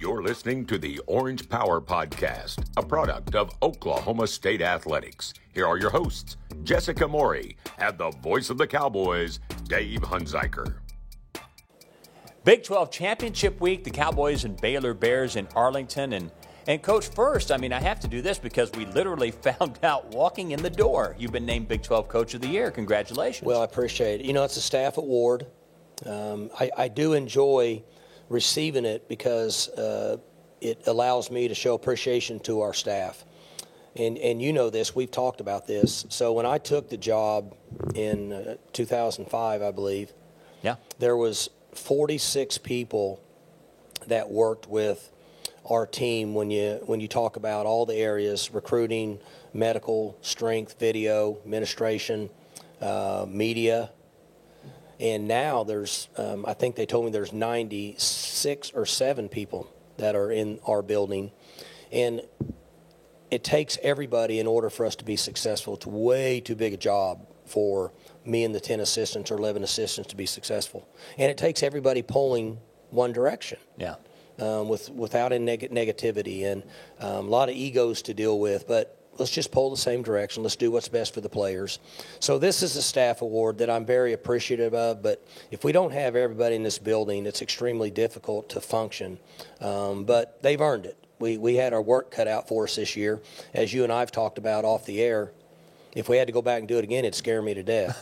You're listening to the Orange Power Podcast, a product of Oklahoma State Athletics. Here are your hosts, Jessica Maury and the voice of the Cowboys, Dave Hunziker. Big 12 Championship Week, the Cowboys and Baylor Bears in Arlington. And Coach, first, I have to do this because we literally found out walking in the door. You've been named Big 12 Coach of the Year. Congratulations. Well, I appreciate it. It's a staff award. I do enjoy receiving it because it allows me to show appreciation to our staff. And you know this, we've talked about this. So when I took the job in 2005, I believe, there was 46 people that worked with our team when you talk about all the areas: recruiting, medical, strength, video, administration, media. And now there's, I think they told me there's 96 or 7 people that are in our building. And it takes everybody in order for us to be successful. It's way too big a job for me and the 10 assistants or 11 assistants to be successful. And it takes everybody pulling one direction. Without any negativity and a lot of egos to deal with. But let's just pull the same direction. Let's do what's best for the players. So this is a staff award that I'm very appreciative of, but if we don't have everybody in this building, it's extremely difficult to function. But they've earned it. We had our work cut out for us this year. As you and I have talked about off the air, if we had to go back and do it again, it'd scare me to death.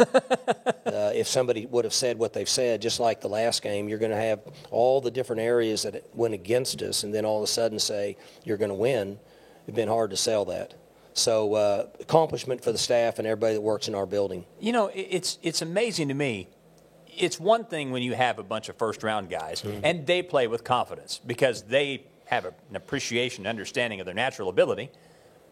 If somebody would have said what they've said, just like the last game, you're going to have all the different areas that went against us and then all of a sudden say you're going to win. It's been hard to sell that. So accomplishment for the staff and everybody that works in our building. It's amazing to me. It's one thing when you have a bunch of first-round guys, and they play with confidence because they have an appreciation, understanding of their natural ability.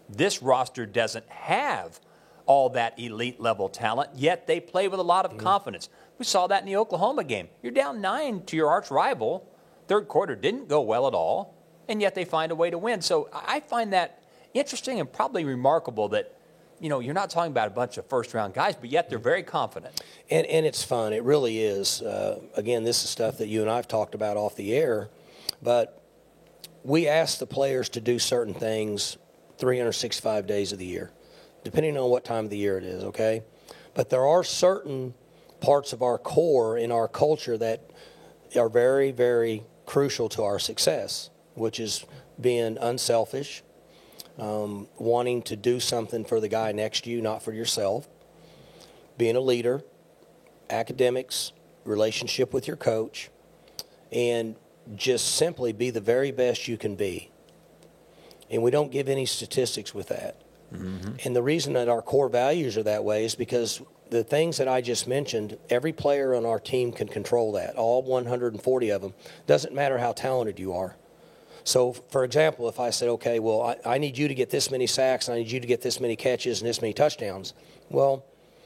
This roster doesn't have all that elite-level talent, yet they play with a lot of confidence. We saw that in the Oklahoma game. You're down 9 to your arch-rival. Third quarter didn't go well at all, and yet they find a way to win. So I find that interesting and probably remarkable that, you're not talking about a bunch of first-round guys, but yet they're very confident. And it's fun. It really is. Again, this is stuff that you and I have talked about off the air, but we ask the players to do certain things 365 days of the year, depending on what time of the year it is, okay? But there are certain parts of our core in our culture that are very, very crucial to our success, which is being unselfish, wanting to do something for the guy next to you, not for yourself, being a leader, academics, relationship with your coach, and just simply be the very best you can be. And we don't give any statistics with that. And the reason that our core values are that way is because the things that I just mentioned, every player on our team can control that, all 140 of them. Doesn't matter how talented you are. So, for example, if I said, okay, well, I need you to get this many sacks, and I need you to get this many catches and this many touchdowns. Well,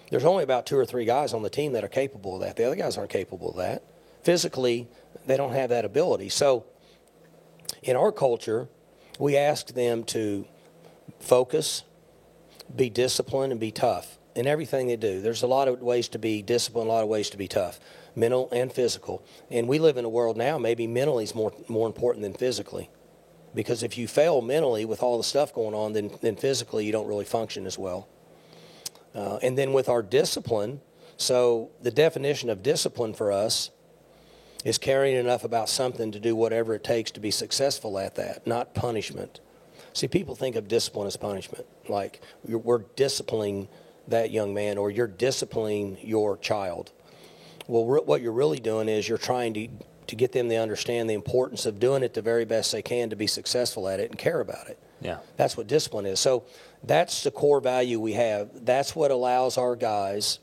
there's only about 2 or 3 guys on the team that are capable of that. The other guys aren't capable of that. Physically, they don't have that ability. So, in our culture, we ask them to focus, be disciplined, and be tough in everything they do. There's a lot of ways to be disciplined, a lot of ways to be tough, mental and physical. And we live in a world now, maybe mentally is more important than physically. Because if you fail mentally with all the stuff going on, then physically you don't really function as well. And then with our discipline, so the definition of discipline for us is caring enough about something to do whatever it takes to be successful at that, not punishment. See, people think of discipline as punishment, like we're disciplining that young man or you're disciplining your child. Well, what you're really doing is you're trying to get them to understand the importance of doing it the very best they can to be successful at it and care about it. Yeah. That's what discipline is. So that's the core value we have. That's what allows our guys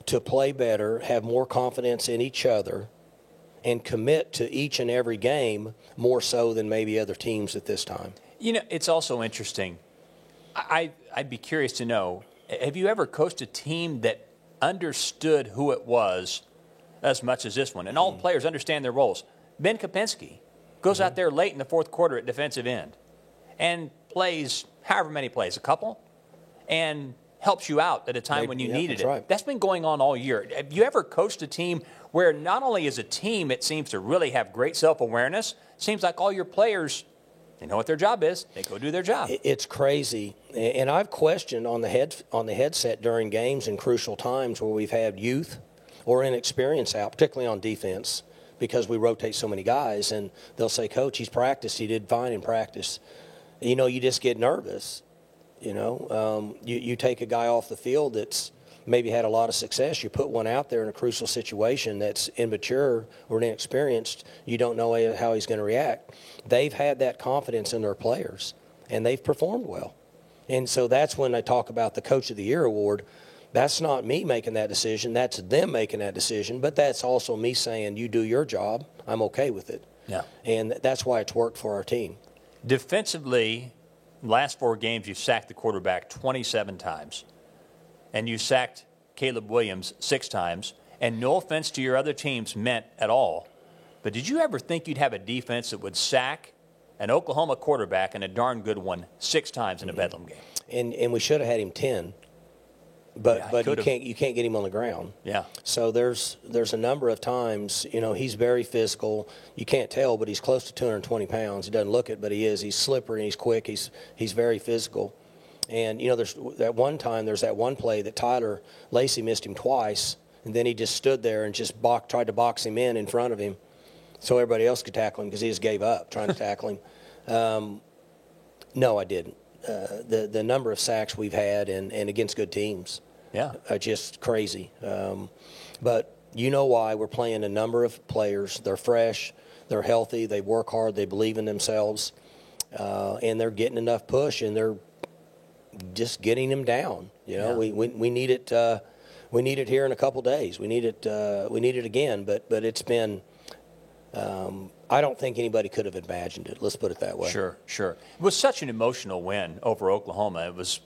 to play better, have more confidence in each other, and commit to each and every game more so than maybe other teams at this time. It's also interesting. I'd be curious to know, have you ever coached a team that understood who it was as much as this one? And all the players understand their roles. Ben Kopinski goes out there late in the fourth quarter at defensive end and plays however many plays, a couple, and helps you out at a time when you needed that's it. right. That's been going on all year. Have you ever coached a team where not only as a team it seems to really have great self-awareness, it seems like all your players, they know what their job is, they go do their job. It's crazy. And I've questioned on the headset during games in crucial times where we've had youth or inexperience out, particularly on defense, because we rotate so many guys, and they'll say, Coach, he's practiced, he did fine in practice. You just get nervous. You take a guy off the field that's maybe had a lot of success. You put one out there in a crucial situation that's immature or inexperienced. You don't know how he's going to react. They've had that confidence in their players, and they've performed well. And so that's when I talk about the Coach of the Year award. That's not me making that decision. That's them making that decision. But that's also me saying, you do your job. I'm okay with it. Yeah. And that's why it's worked for our team. Defensively, last 4 games, you've sacked the quarterback 27 times. And you sacked Caleb Williams 6 times. And no offense to your other teams meant at all, but did you ever think you'd have a defense that would sack an Oklahoma quarterback, and a darn good one, 6 times in a Bedlam game? And we should have had him 10. But you can't get him on the ground. Yeah. So there's a number of times, he's very physical. You can't tell, but he's close to 220 pounds. He doesn't look it, but he is. He's slippery and he's quick. He's very physical. And there's that one play that Tyler Lacey missed him twice, and then he just stood there and just tried to box him in front of him, so everybody else could tackle him because he just gave up trying to tackle him. No, I didn't. The number of sacks we've had and against good teams. Yeah. Just crazy. But you know why. We're playing a number of players. They're fresh. They're healthy. They work hard. They believe in themselves. And they're getting enough push, and they're just getting them down. Yeah. We need it. We need it here in a couple days. We need it. We need it again. But it's been. I don't think anybody could have imagined it. Let's put it that way. Sure. It was such an emotional win over Oklahoma. It was,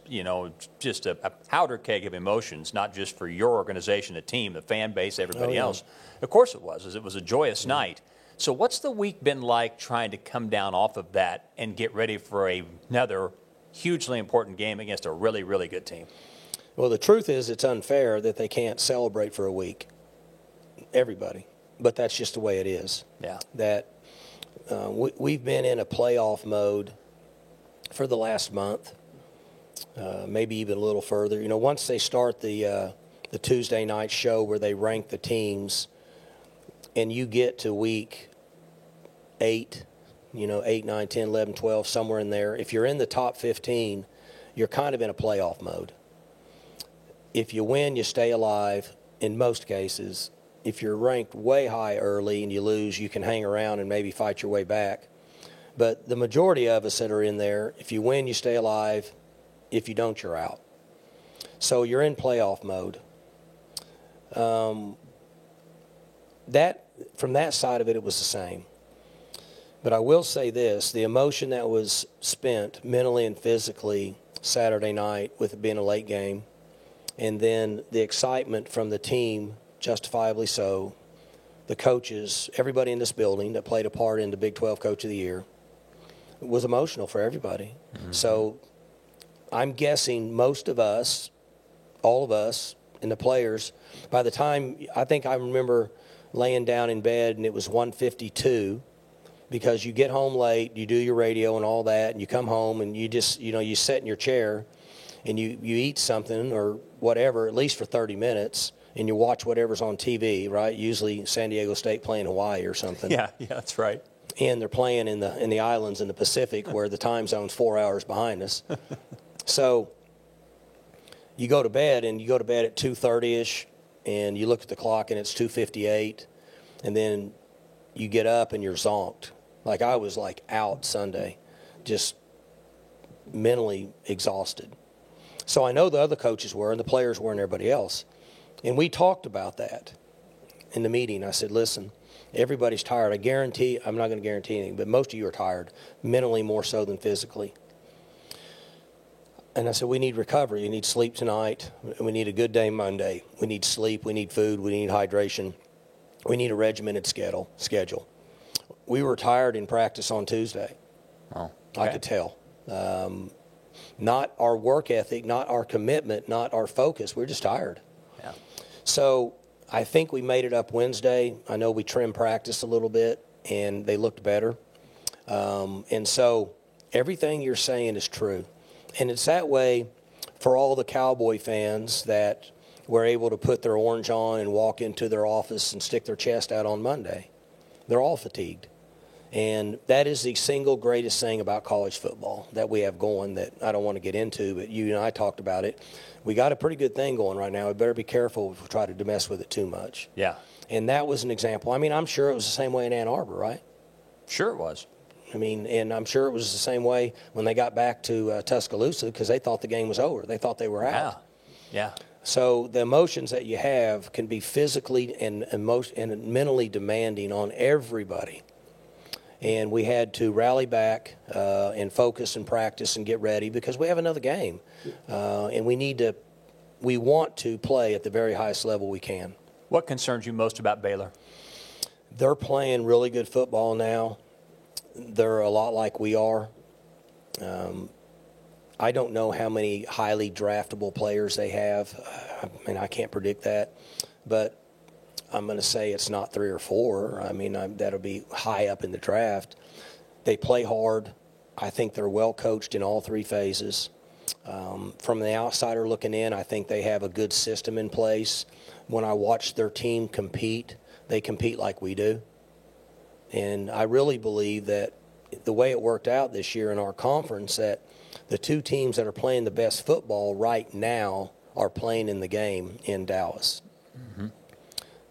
just a powder keg of emotions, not just for your organization, the team, the fan base, everybody else. Of course it was. It was a joyous night. So what's the week been like trying to come down off of that and get ready for another hugely important game against a really, really good team? Well, the truth is it's unfair that they can't celebrate for a week. Everybody. But that's just the way it is. Yeah. That we've been in a playoff mode for the last month, maybe even a little further. Once they start the Tuesday night show where they rank the teams, and you get to week 8, 8, 9, 10, 11, 12, somewhere in there. If you're in the top 15, you're kind of in a playoff mode. If you win, you stay alive in most cases. If you're ranked way high early and you lose, you can hang around and maybe fight your way back. But the majority of us that are in there, if you win, you stay alive. If you don't, you're out. So you're in playoff mode. From that side of it, it was the same. But I will say this, the emotion that was spent mentally and physically Saturday night with it being a late game, and then the excitement from the team, justifiably so, the coaches, everybody in this building that played a part in the Big 12 Coach of the Year, was emotional for everybody. Mm-hmm. So I'm guessing most of us, all of us, and the players, by the time, I think I remember laying down in bed and it was 1:52, because you get home late, you do your radio and all that, and you come home and you just, you sit in your chair and you eat something or whatever, at least for 30 minutes, and you watch whatever's on TV, right? Usually San Diego State playing Hawaii or something. Yeah, that's right. And they're playing in the islands in the Pacific where the time zone's 4 hours behind us. So you go to bed, and you go to bed at 2:30ish, and you look at the clock and it's 2:58, and then you get up and you're zonked. Like I was out Sunday, just mentally exhausted. So I know the other coaches were, and the players were, and everybody else. And we talked about that in the meeting. I said, listen, everybody's tired. I'm not going to guarantee anything, but most of you are tired, mentally more so than physically. And I said, we need recovery. You need sleep tonight. We need a good day Monday. We need sleep. We need food. We need hydration. We need a regimented schedule. We were tired in practice on Tuesday. Oh, okay. I could tell. Not our work ethic, not our commitment, not our focus. We're just tired. Yeah. So I think we made it up Wednesday. I know we trimmed practice a little bit, and they looked better. And so everything you're saying is true. And it's that way for all the Cowboy fans that were able to put their orange on and walk into their office and stick their chest out on Monday. They're all fatigued. And that is the single greatest thing about college football that we have going that I don't want to get into, but you and I talked about it. We got a pretty good thing going right now. We better be careful if we try to mess with it too much. Yeah. And that was an example. I mean, I'm sure it was the same way in Ann Arbor, right? Sure it was. I mean, and I'm sure it was the same way when they got back to Tuscaloosa because they thought the game was over. They thought they were out. Yeah. So the emotions that you have can be physically and mentally demanding on everybody. And we had to rally back and focus and practice and get ready because we have another game. And we want to play at the very highest level we can. What concerns you most about Baylor? They're playing really good football now. They're a lot like we are. I don't know how many highly draftable players they have. I mean, I can't predict that. But I'm going to say it's not 3 or 4. I mean, that'll be high up in the draft. They play hard. I think they're well coached in all 3 phases. From the outsider looking in, I think they have a good system in place. When I watch their team compete, they compete like we do. And I really believe that the way it worked out this year in our conference, that the 2 teams that are playing the best football right now are playing in the game in Dallas. Mm-hmm.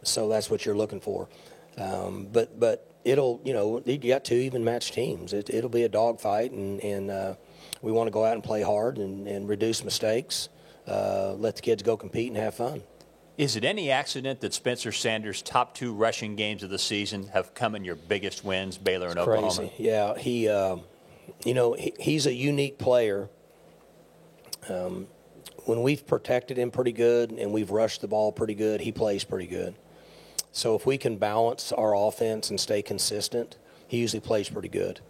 So that's what you're looking for. But it'll, you got 2 even matched teams. It'll be a dogfight, and we want to go out and play hard and reduce mistakes, let the kids go compete and have fun. Is it any accident that Spencer Sanders' top 2 rushing games of the season have come in your biggest wins, Baylor and Oklahoma? Crazy. Yeah, he's a unique player. When we've protected him pretty good and we've rushed the ball pretty good, he plays pretty good. So if we can balance our offense and stay consistent, he usually plays pretty good.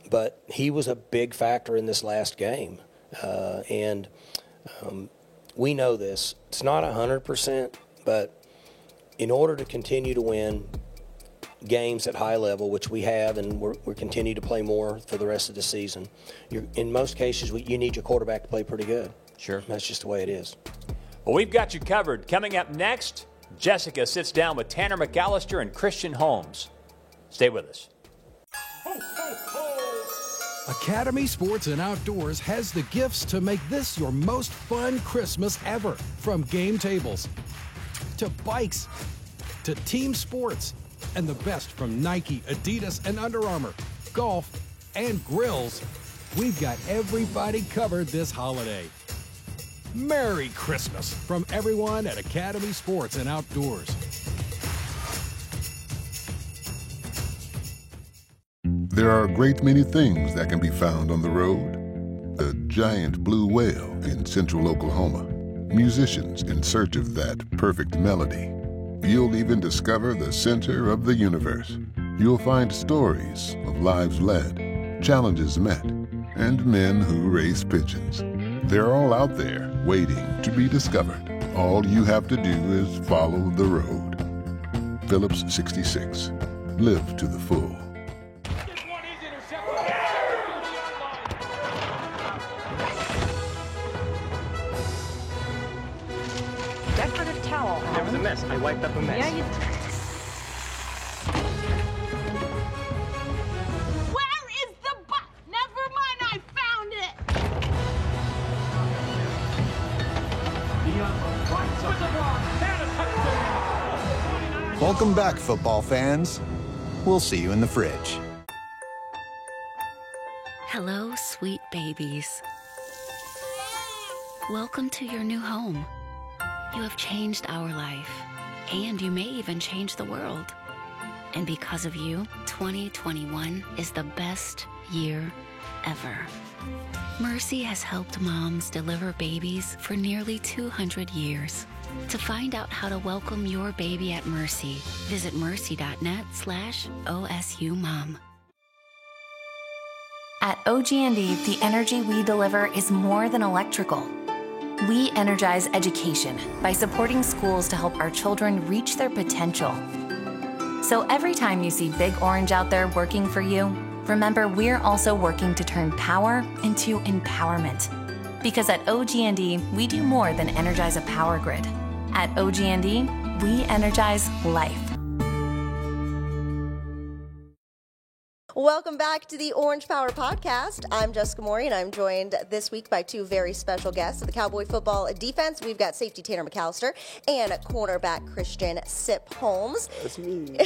But he was a big factor in this last game. And we know this. It's not 100%, but in order to continue to win games at high level, which we have, and we're continue to play more for the rest of the season, in most cases, you need your quarterback to play pretty good. Sure. That's just the way it is. Well, we've got you covered. Coming up next, Jessica sits down with Tanner McAllister and Christian Holmes. Stay with us. Academy Sports and Outdoors has the gifts to make this your most fun Christmas ever. From game tables to bikes to team sports, and the best from Nike, Adidas, and Under Armour, golf, and grills. We've got everybody covered this holiday. Merry Christmas from everyone at Academy Sports and Outdoors. There are a great many things that can be found on the road. A giant blue whale in central Oklahoma. Musicians in search of that perfect melody. You'll even discover the center of the universe. You'll find stories of lives led, challenges met, and men who raise pigeons. They're all out there waiting to be discovered. All you have to do is follow the road. Phillips 66. Live to the full. Decorative towel. There was a mess. I wiped up a mess. Yeah, you... Where is the box? Never mind, I found it. Welcome back, football fans. We'll see you in the fridge. Hello, sweet babies. Welcome to your new home. You have changed our life, and you may even change the world. And because of you, 2021 is the best year ever. Mercy has helped moms deliver babies for nearly 200 years. To find out how to welcome your baby at Mercy, visit mercy.net/OSUmom. At OG&E, the energy we deliver is more than electrical. We energize education by supporting schools to help our children reach their potential. So every time you see Big Orange out there working for you, remember we're also working to turn power into empowerment. Because at OG&E, we do more than energize a power grid. At OG&E, we energize life. Welcome back to the Orange Power Podcast. I'm Jessica Maury, and I'm joined this week by two very special guests of the Cowboy football defense. We've got safety Tanner McAllister and cornerback Christian Sip Holmes. That's me.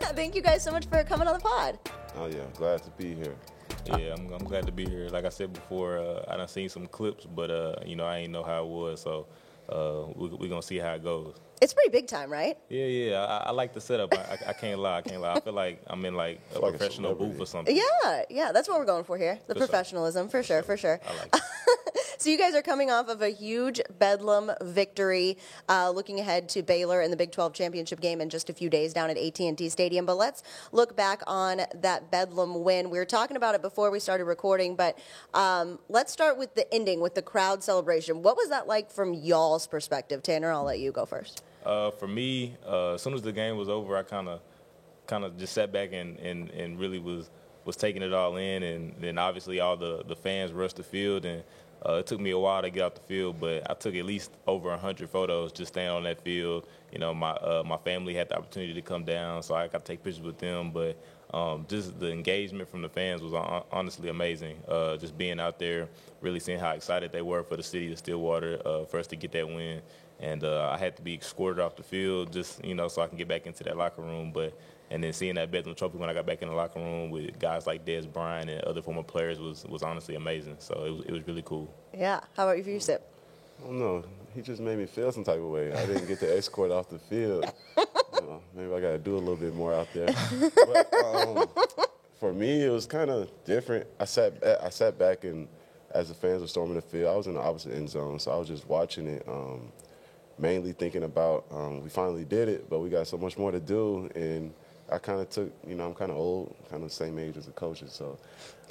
Thank you guys so much for coming on the pod. Oh, yeah. Glad to be here. Yeah, I'm glad to be here. Like I said before, I done seen some clips, but, I ain't know how it was, so we're going to see how it goes. It's pretty big time, right? Yeah. I like the setup. I can't lie. I feel like I'm in a professional booth or something. Yeah. That's what we're going for here. The professionalism, for sure. I like it. So you guys are coming off of a huge Bedlam victory, looking ahead to Baylor in the Big 12 championship game in just a few days down at AT&T Stadium. But let's look back on that Bedlam win. We were talking about it before we started recording, but let's start with the ending, with the crowd celebration. What was that like from y'all's perspective? Tanner, I'll let you go first. For me, as soon as the game was over, I kind of just sat back and really was taking it all in, and then obviously all the fans rushed the field, and it took me a while to get out the field, but I took at least over 100 photos just staying on that field. You know, my family had the opportunity to come down, so I got to take pictures with them, but just the engagement from the fans was honestly amazing. Just being out there, really seeing how excited they were for the city of Stillwater for us to get that win. And I had to be escorted off the field just, so I can get back into that locker room. And then seeing that Bedlam trophy when I got back in the locker room with guys like Dez Bryant and other former players was honestly amazing. So it was really cool. Yeah. How about you for you, Sip? I don't know. He just made me feel some type of way. I didn't get to escort off the field. Maybe I got to do a little bit more out there. But for me, it was kind of different. I sat back, and as the fans were storming the field, I was in the opposite end zone, so I was just watching it. Mainly thinking about we finally did it, but we got so much more to do. And I kind of took, I'm kind of old, kind of the same age as the coaches, so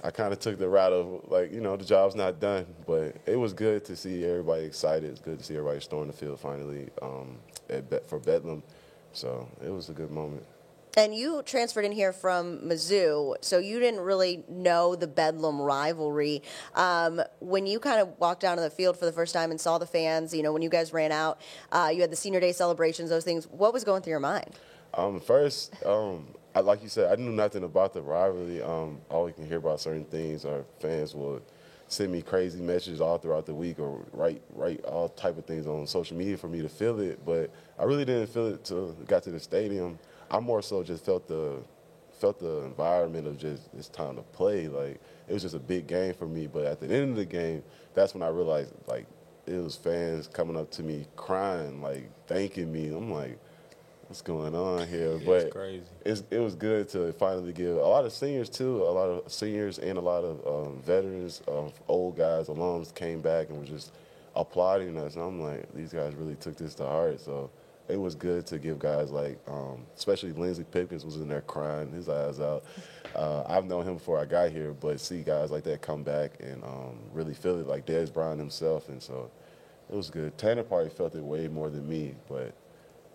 I kind of took the route of, the job's not done. But it was good to see everybody excited. It's good to see everybody storming the field finally for Bedlam. So it was a good moment. And you transferred in here from Mizzou, so you didn't really know the Bedlam rivalry. When you kind of walked down to the field for the first time and saw the fans, when you guys ran out, you had the senior day celebrations, those things. What was going through your mind? First, like you said, I knew nothing about the rivalry. All we can hear about certain things, our fans will send me crazy messages all throughout the week or write all type of things on social media for me to feel it. But I really didn't feel it till I got to the stadium. I more so just felt the environment of just it's time to play. Like, it was just a big game for me. But at the end of the game, that's when I realized, it was fans coming up to me crying, thanking me. I'm like, what's going on here? Yeah, but it's crazy. It was good to finally give a lot of seniors too. A lot of seniors and a lot of veterans, old guys, alums came back and were just applauding us. And I'm like, these guys really took this to heart. So it was good to give guys especially Lindsey Pipkins was in there crying his eyes out. I've known him before I got here, but see guys like that come back and really feel it, like Dez Bryant himself. And so it was good. Tanner probably felt it way more than me, but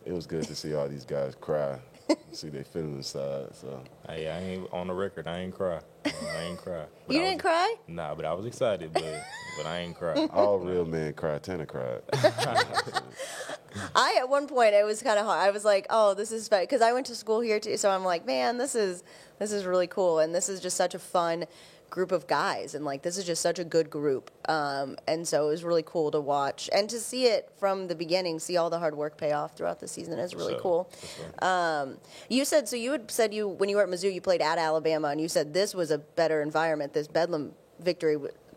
it was good to see all these guys cry, see their feelings inside. So. Hey, I ain't on the record. I ain't cry. You didn't cry? Nah, but I was excited, but I ain't cry. All real men cry. Tanner cried. At one point, it was kind of hard. I was like, oh, this is fun. Because I went to school here, too. So I'm like, man, this is really cool. And this is just such a fun group of guys. And, this is just such a good group. And so it was really cool to watch. And to see it from the beginning, see all the hard work pay off throughout the season is really cool. You said when you were at Mizzou, you played at Alabama. And you said this was a better environment. This Bedlam victory,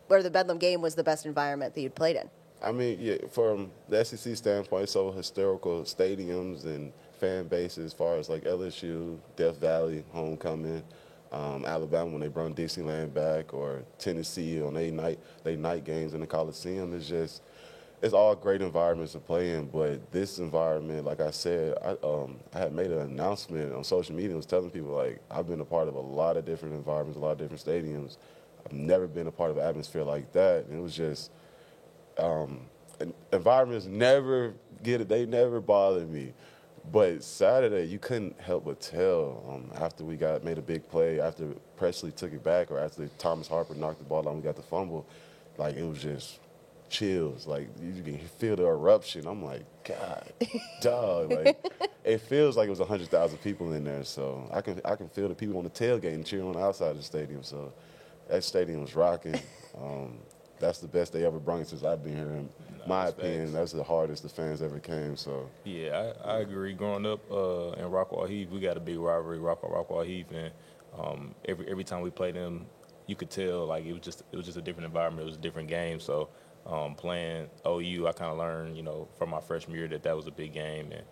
or the Bedlam game, was the best environment that you'd played in. I mean, yeah, from the SEC standpoint, so historical stadiums and fan bases as far as LSU, Death Valley, Homecoming, Alabama when they brought Dixieland back, or Tennessee on they night games in the Coliseum. It's all great environments to play in. But this environment, like I said, I had made an announcement on social media. I was telling people, I've been a part of a lot of different environments, a lot of different stadiums. I've never been a part of an atmosphere like that. And it was just environments they never bothered me. But Saturday, you couldn't help but tell after we made a big play, after Presley took it back, or after Thomas Harper knocked the ball out and we got the fumble, like it was just chills. Like you can feel the eruption. I'm like, God, dog. Like it feels like it was 100,000 people in there. So I can feel the people on the tailgate and cheering on the outside of the stadium. So that stadium was rocking. That's the best they ever brought since I've been here. In my opinion, that's the hardest the fans ever came. So yeah, I agree. Growing up in Rockwall Heath, we got a big rivalry, Rockwall Heath, and every time we played them, you could tell like it was just a different environment. It was a different game. So playing OU, I kind of learned, from my freshman year that was a big game, and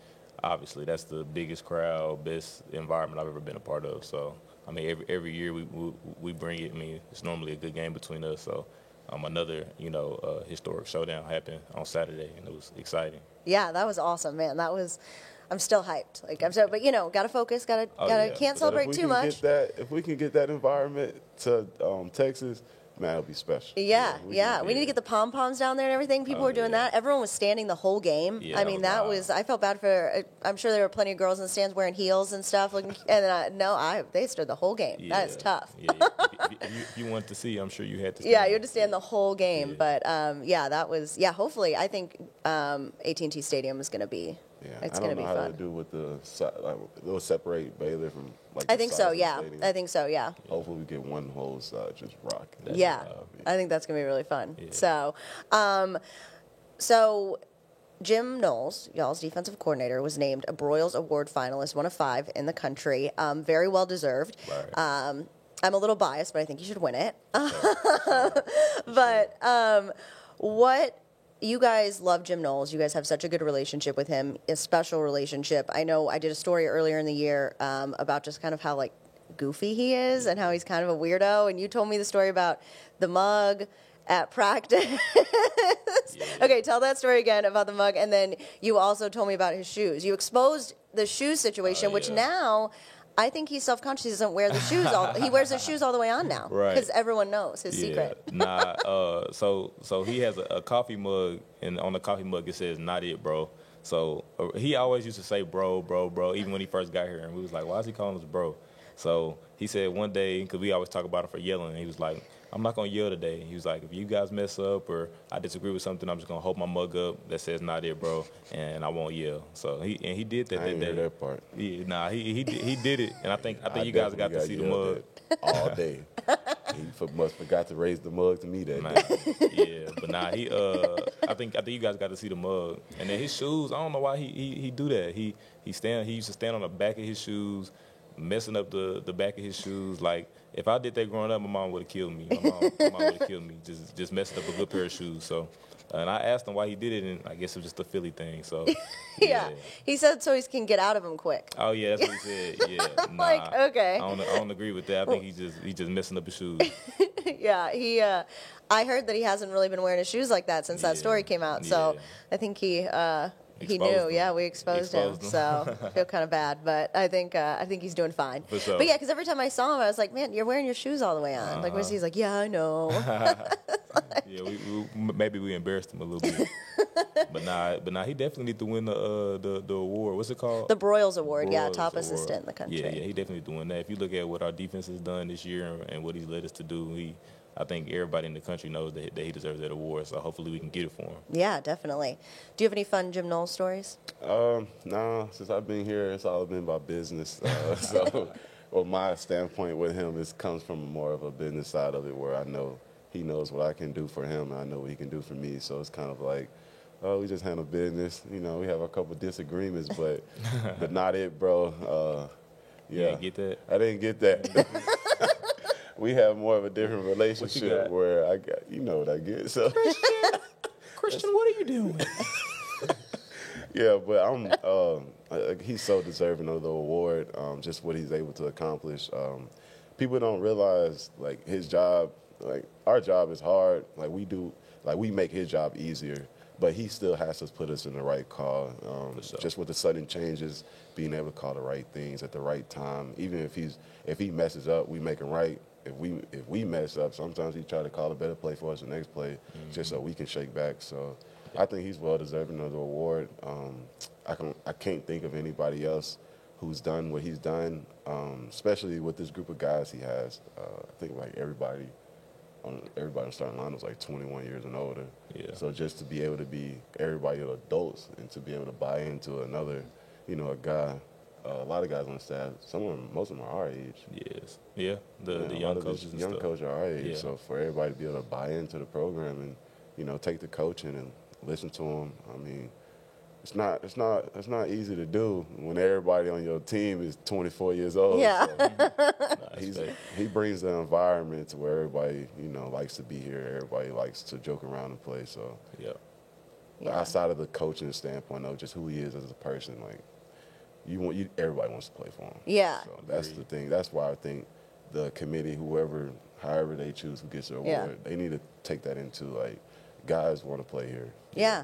obviously that's the biggest crowd, best environment I've ever been a part of. So I mean, every year we bring it. I mean, it's normally a good game between us. So. Another, historic showdown happened on Saturday, and it was exciting. Yeah, that was awesome, man. I'm still hyped. Like I'm so, but gotta focus, can't celebrate too much. If we can get that environment to Texas, man, it'll be special. Yeah. We need to get the pom poms down there and everything. People were doing that. Everyone was standing the whole game. Yeah, I mean, I felt bad for. I'm sure there were plenty of girls in the stands wearing heels and stuff. They stood the whole game. Yeah, that is tough. Yeah. If you wanted to see, I'm sure you had to. You had to stand the whole game. Yeah. But that was. Yeah, hopefully, I think AT&T Stadium is going to be. Yeah, it's going to be fun. I don't know how to do with they'll separate Baylor from I think so. Yeah. I think so. Yeah. Hopefully we get one whole side just rocking. Yeah. I think that's going to be really fun. Yeah. So Jim Knowles, y'all's defensive coordinator, was named a Broyles Award finalist, one of 5 in the country. Very well deserved. Right. I'm a little biased, but I think you should win it. But what? You guys love Jim Knowles. You guys have such a good relationship with him, a special relationship. I know I did a story earlier in the year about just kind of how goofy he is and how he's kind of a weirdo. And you told me the story about the mug at practice. Yeah. Okay, tell that story again about the mug. And then you also told me about his shoes. You exposed the shoe situation, which now I think he's self-conscious. He doesn't wear the shoes. He wears his shoes all the way on now, because everyone knows his secret. So he has a coffee mug, and on the coffee mug it says "Not it, bro." So he always used to say "bro, bro, bro," even when he first got here, and we was like, "Why is he calling us bro?" So he said one day, because we always talk about him for yelling, he was like, "I'm not gonna yell today." He was like, "If you guys mess up or I disagree with something, I'm just gonna hold my mug up that says "Not it, bro," and I won't yell." So he did that. I didn't hear that part. Yeah, he did it, and I think you guys got to see the mug all day. He must forgot to raise the mug to me that day. Yeah, but I think you guys got to see the mug, and then his shoes. I don't know why he do that. He used to stand on the back of his shoes, messing up the back of his shoes. Like if I did that growing up, my mom would have killed me. My mom would have killed me just messing up a good pair of shoes. So. And I asked him why he did it, and I guess it was just a Philly thing. So, yeah. He said so he can get out of them quick. Oh yeah, that's what he said. Yeah, okay. I don't agree with that. I think he's just messing up his shoes. Yeah, I heard that he hasn't really been wearing his shoes like that since that story came out. So I think he knew. Him. Yeah, we exposed him. So I feel kind of bad, but I think he's doing fine. But yeah, because every time I saw him, I was like, man, you're wearing your shoes all the way on. Like, he's like, yeah, I know. Yeah, maybe we embarrassed him a little bit, but nah, he definitely need to win the award. What's it called? The Broyles Award. Top assistant in the country. Yeah, he definitely need to win that. If you look at what our defense has done this year and what he's led us to do, I think everybody in the country knows that he deserves that award. So hopefully we can get it for him. Yeah, definitely. Do you have any fun Jim Knowles stories? No, since I've been here, it's all been about business. Well, my standpoint with him comes from more of a business side of it, where I know he knows what I can do for him, and I know what he can do for me. So it's kind of like, we just handle business. We have a couple disagreements, but not it, bro. You didn't get that? I didn't get that. We have more of a different relationship where I got, what I get. So Christian, what are you doing? Yeah, but he's so deserving of the award, just what he's able to accomplish. People don't realize, his job, our job is hard. We make his job easier, but he still has to put us in the right call. Just with the sudden changes, being able to call the right things at the right time. Even if he messes up, we make him right. if we mess up, sometimes he try to call a better play for us the next play, just so we can shake back. So I think he's well deserving of the award. I can't think of anybody else who's done what he's done, especially with this group of guys he has. I think like everybody on the starting line was like 21 years and older. Yeah. So just to be able to be everybody adults and to be able to buy into another, a guy. A lot of guys on the staff, most of them are our age. Yes. Yeah. The young coaches. Young coaches are our age. Yeah. So for everybody to be able to buy into the program and, take the coaching and listen to them, I mean, it's not easy to do when everybody on your team is 24 years old. Yeah. So he brings the environment to where everybody, likes to be here. Everybody likes to joke around and play. So outside of the coaching standpoint, though, just who he is as a person, like, everybody wants to play for him. Yeah. So that's the thing. That's why I think the committee, however they choose who gets the award, they need to take that into, like, guys want to play here. Yeah.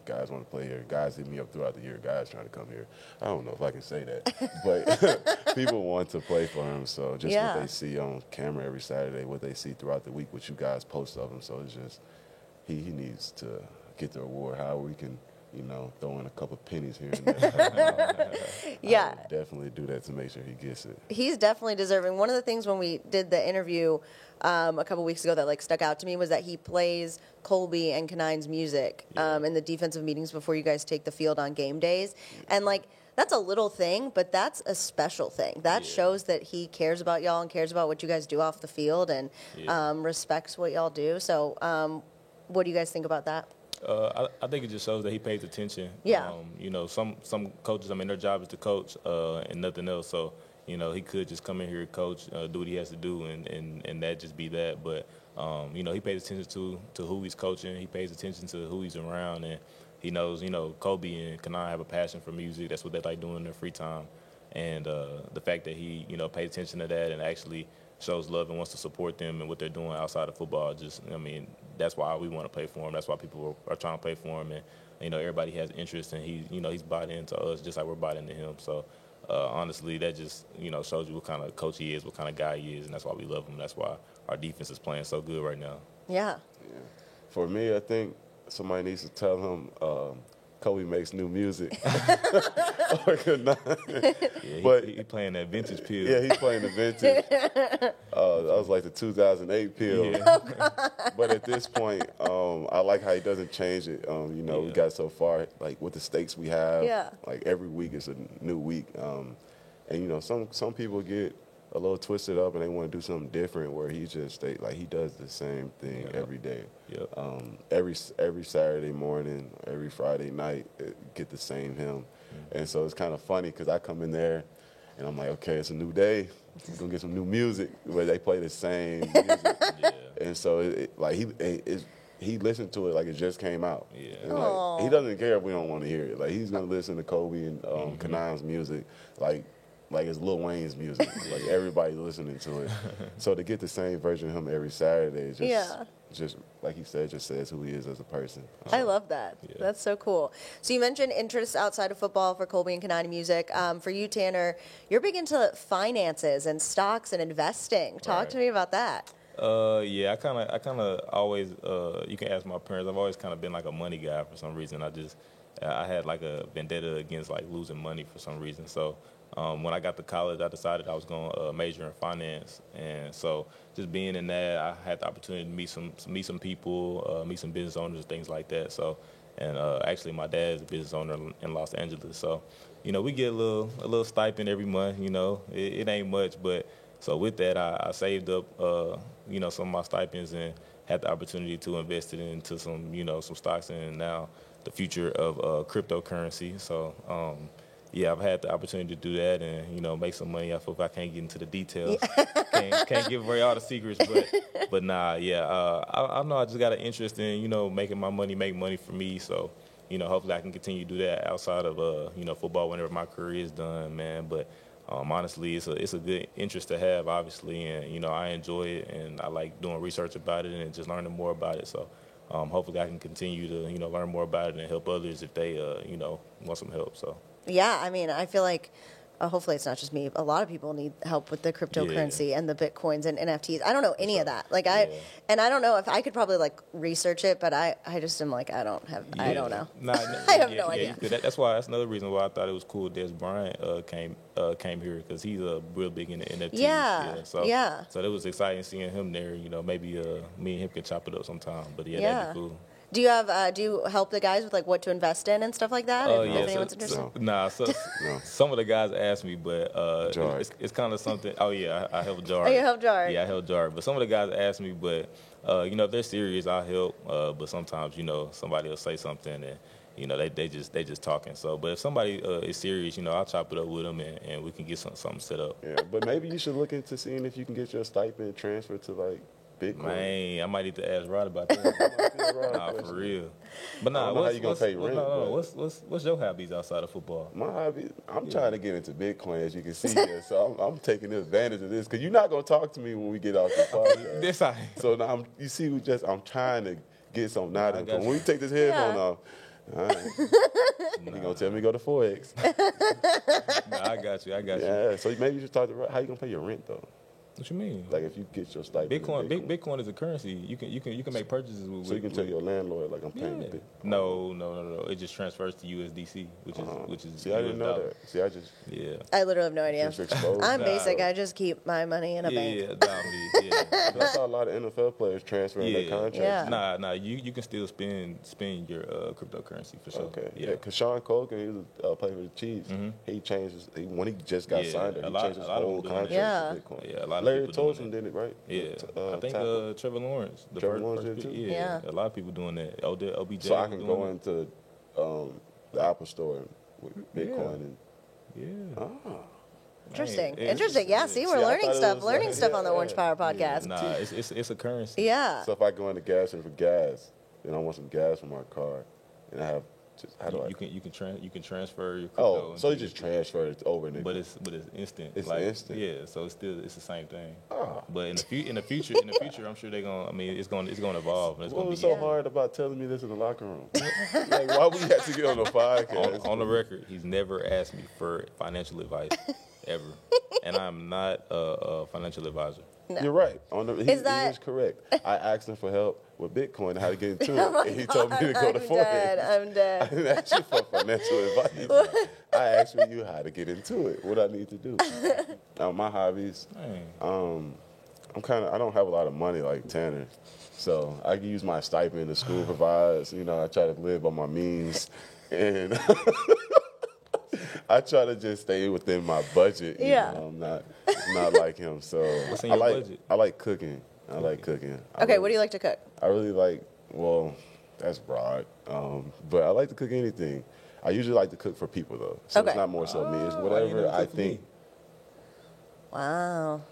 Guys want to play here. Guys hit me up throughout the year. Guys trying to come here. I don't know if I can say that, but people want to play for him. So just what they see on camera every Saturday, what they see throughout the week, what you guys post of him. So it's just he needs to get the award. How we can, throw in a couple pennies here and there. Yeah. I would definitely do that to make sure he gets it. He's definitely deserving. One of the things when we did the interview a couple weeks ago that like stuck out to me was that he plays Colby and Kanine's music in the defensive meetings before you guys take the field on game days. And like that's a little thing, but that's a special thing. That shows that he cares about y'all and cares about what you guys do off the field and respects what y'all do. So what do you guys think about that? I think it just shows that he pays attention. Yeah. Some coaches, their job is to coach and nothing else. So, he could just come in here, coach, do what he has to do, and that just be that. But, he pays attention to who he's coaching. He pays attention to who he's around, and he knows, Kobe and Kanine have a passion for music. That's what they like doing in their free time. And the fact that he, pays attention to that and actually shows love and wants to support them and what they're doing outside of football. That's why we want to play for him. That's why people are trying to play for him. And, everybody has interest, and he's bought into us just like we're bought into him. So, honestly, that just, shows you what kind of coach he is, what kind of guy he is, and that's why we love him. That's why our defense is playing so good right now. Yeah. For me, I think somebody needs to tell him Kobe makes new music. But he playing that vintage pill. Yeah, he's playing the vintage. That was like the 2008 pill. Yeah. But at this point, I like how he doesn't change it. We got so far, like with the stakes we have. Yeah. Like every week is a new week. And some people get a little twisted up and they want to do something different where he just he does the same thing every day. Every Saturday morning, every Friday night, get the same hymn. And so it's kind of funny because I come in there and I'm like, okay, it's a new day. We're going to get some new music where they play the same music. And so he listened to it like it just came out. And he doesn't care if we don't want to hear it. Like he's going to listen to Kobe and Kanine's music like it's Lil Wayne's music. Like everybody's listening to it. So to get the same version of him every Saturday, just like he said, just says who he is as a person. I love that. Yeah. That's so cool. So you mentioned interests outside of football for Colby and Kanine music. For you, Tanner, you're big into finances and stocks and investing. Talk to me about that. I kind of always. You can ask my parents. I've always kind of been like a money guy for some reason. I had like a vendetta against like losing money for some reason. So. When I got to college, I decided I was going to major in finance, and so just being in that, I had the opportunity to meet some people, meet some business owners, things like that. So, and actually, my dad is a business owner in Los Angeles, so we get a little stipend every month. It ain't much, but so with that, I saved up some of my stipends and had the opportunity to invest it into some some stocks and now the future of cryptocurrency. So. I've had the opportunity to do that and, make some money off of it. I can't get into the details. Can't give away all the secrets, but nah, I know I just got an interest in, making my money make money for me. So, hopefully I can continue to do that outside of, football whenever my career is done, man. But honestly, it's a good interest to have, obviously. And, I enjoy it and I like doing research about it and just learning more about it. So hopefully I can continue to, learn more about it and help others if they, want some help. So. Yeah, I mean, I feel like hopefully it's not just me. A lot of people need help with the cryptocurrency and the Bitcoins and NFTs. I don't know any of that. Like I don't know if I could probably like research it, but I just am like, I don't know. I have no idea. That's another reason why I thought it was cool. Des Bryant came here because he's real big in the NFTs. So it was exciting seeing him there. You know, maybe me and him can chop it up sometime. But that'd be cool. Do you help the guys with like what to invest in and stuff like that? If anyone's interested? Some of the guys asked me, but it's kind of something. Oh yeah, I help Jar. Oh, you help Jar? Yeah, I help Jar. But some of the guys asked me, but if they're serious, I help. But sometimes somebody will say something and they just talking. So, but if somebody is serious, I'll chop it up with them and we can get something set up. Yeah, but maybe you should look into seeing if you can get your stipend transferred to like Bitcoin. Man, I might need to ask Rod about that. Nah, for real. But I don't know how you gonna pay rent. What's your hobbies outside of football? My hobby, I'm trying to get into Bitcoin, as you can see here. So I'm taking advantage of this because you're not gonna talk to me when we get off the podcast. So now I'm trying to get something out of it. When we take this headphone off. All right. You gonna tell me to go to Forex? I got you. Yeah. So maybe you should talk to. How you gonna pay your rent though? What you mean? Like if you get your stipend. Bitcoin is a currency. You can make purchases with. So you can tell your landlord like I'm paying Bitcoin. No. It just transfers to USDC, which is. See, I didn't know that. See, I literally have no idea. I'm basic. I just keep my money in a bank. I saw a lot of NFL players transferring their contracts. Yeah. Nah. You can still spend your cryptocurrency for sure. Okay. Yeah, because Sean Colgan, he was playing for the Chiefs. Mm-hmm. He changed when he just got signed. He changed his whole contract to Bitcoin. Yeah, a lot of Larry Tolson did it, right? Yeah, I think Trevor Lawrence. Trevor Lawrence did too. Yeah, a lot of people doing that. OBJ. So I can go into the Apple Store with Bitcoin Interesting. Yeah, see, we're learning stuff on the Orange Power Podcast. Nah, it's a currency. Yeah. So if I go into gas and for gas, then I want some gas for my car, and I have. You can transfer your crypto. Oh, so you just transfer it over, but it's instant. It's instant. Yeah, so it's the same thing. Oh. But in the future, I'm sure they're gonna. I mean, it's gonna evolve. And it's what was so hard about telling me this in the locker room? Like, why we had to get on the podcast? On the record, he's never asked me for financial advice ever, and I'm not a financial advisor. No. You're right. He is correct. I asked him for help with Bitcoin and how to get into it, and he told me to go to Forex. I'm dead. I didn't ask you for financial advice. I asked you how to get into it, what I need to do. Now, my hobbies, I don't have a lot of money like Tanner, so I can use my stipend the school provides. I try to live on my means, and I try to just stay within my budget. I'm not like him. So what's in your budget? I like cooking. Okay, what do you like to cook? I really like. Well, that's broad. But I like to cook anything. I usually like to cook for people though. So it's not more so me. It's whatever I think. Wow.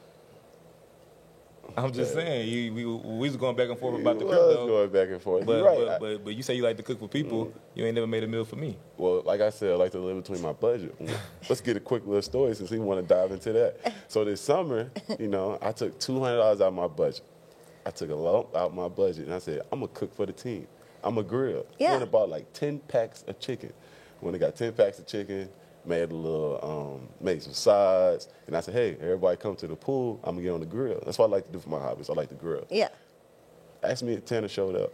I'm just saying, we was going back and forth about the crypto. Going back and forth. But you say you like to cook for people. Mm-hmm. You ain't never made a meal for me. Well, like I said, I like to live between my budget. Let's get a quick little story since we want to dive into that. So this summer, I took $200 out of my budget. I took a lump out my budget, and I said, I'm going to cook for the team. I'm going to grill. Yeah. Went and bought like 10 packs of chicken. When I got 10 packs of chicken, made a little, made some sides, and I said, hey, everybody come to the pool, I'm going to get on the grill. That's what I like to do for my hobbies. I like to grill. Yeah. Ask me if Tanner showed up.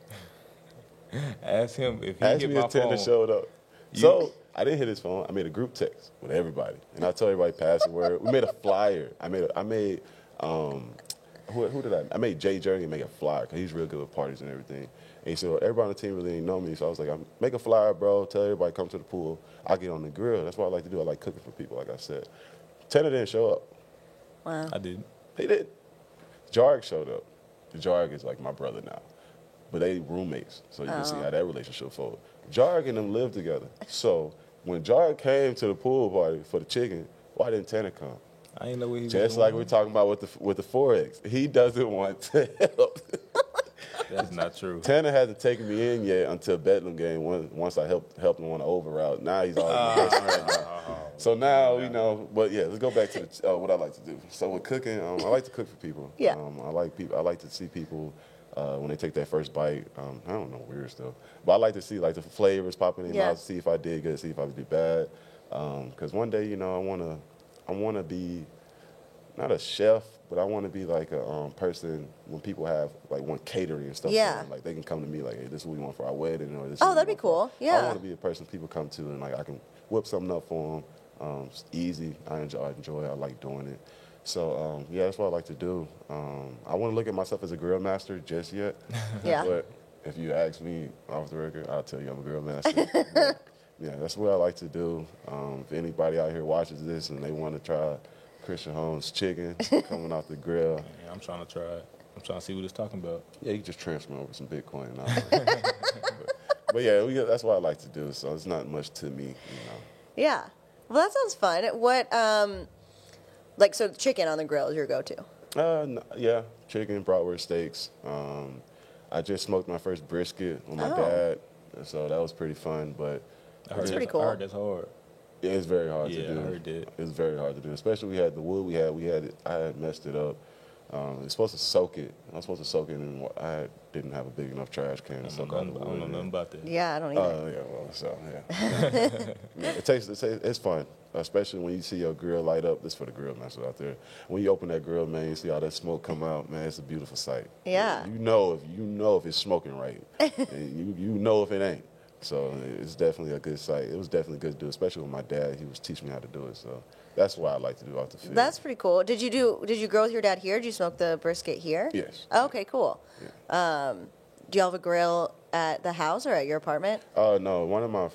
Ask him if he Ask hit me my if Tanner phone. showed up. So I didn't hit his phone. I made a group text with everybody, and I told everybody password. We made a flyer. I made who did I made Jay Jerry make a flyer because he's real good with parties and everything. And he said, well, everybody on the team really didn't know me, so I was like, make a flyer, bro. Tell everybody come to the pool. I'll get on the grill. That's what I like to do. I like cooking for people, like I said. Tanner didn't show up. Wow. I did. He did. Jarg showed up. Jarg is like my brother now. But they roommates, so you can see how that relationship folded. Jarg and them live together. So when Jarg came to the pool party for the chicken, why didn't Tanner come? I didn't know what he was Just doing. like we're talking about with the Forex. He doesn't want to help. That's not true. Tanner hasn't taken me in yet until Bedlam game once I helped him on the over route. Now he's already So now, but yeah, let's go back to what I like to do. So with cooking, I like to cook for people. Yeah. I like to see people when they take that first bite. I don't know, weird stuff. But I like to see like the flavors pop in their mouth, see if I did good, see if I did bad. Because one day, I want to want to be not a chef, but I want to be like a person when people have like want catering and stuff. Yeah. Like they can come to me like, hey, this is what we want for our wedding, or this. Oh, that'd be cool. Yeah. I want to be a person people come to and like I can whip something up for them. It's easy. I enjoy it. I like doing it. So yeah, that's what I like to do. I want to look at myself as a grill master just yet. Yeah. But if you ask me off the record, I'll tell you I'm a grill master. Yeah, that's what I like to do. If anybody out here watches this and they want to try Christian Holmes chicken coming off the grill. Yeah, I'm trying to try it. I'm trying to see what it's talking about. Yeah, you can just transfer me over some Bitcoin. but yeah, that's what I like to do. So it's not much to me, you know. Yeah. Well, that sounds fun. What, so chicken on the grill is your go-to? Yeah, chicken, bratwurst steaks. I just smoked my first brisket with my dad, so that was pretty fun. But that's pretty cool. I heard that's hard. Yeah, it's very hard to do. I heard that. It's very hard to do, especially we had the wood we had it. I had messed it up. It's supposed to soak it. I was supposed to soak it, and I didn't have a big enough trash can to soak all the wood. I don't know nothing about that. Yeah, I don't either. Yeah, well, so yeah. It's fun, especially when you see your grill light up. This is for the grill masters out there. When you open that grill, man, you see all that smoke come out. Man, it's a beautiful sight. Yeah. You know if it's smoking right. And you know if it ain't. So it's definitely a good sight. It was definitely good to do, especially with my dad. He was teaching me how to do it. So that's what I like to do off the field. That's pretty cool. Did you grow with your dad here? Did you smoke the brisket here? Yes. Oh, okay, cool. Yeah. Do you have a grill at the house or at your apartment? No, one of my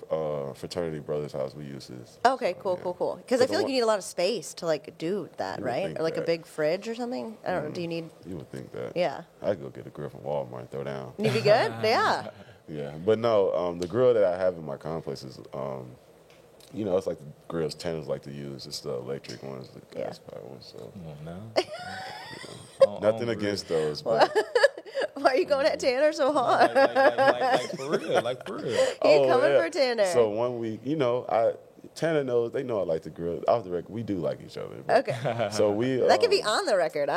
fraternity brothers' house we use this. Okay, cool. Because I feel like you need a lot of space to like do that, right? Or like that. a big fridge or something. I don't know. Do you need? You would think that. Yeah. I'd go get a grill from Walmart and throw down. You'd be good. Yeah. Yeah, but no, the grill that I have in my complex is, it's like the grills tenants like to use. It's the electric ones, the gas powered ones. So. Come on now. Nothing against those, but. Why are you going at Tanner so hard? Like for real. He coming for Tanner. So 1 week, Tanner knows, they know I like to grill. Off the record, we do like each other. Okay. So we. That can be on the record.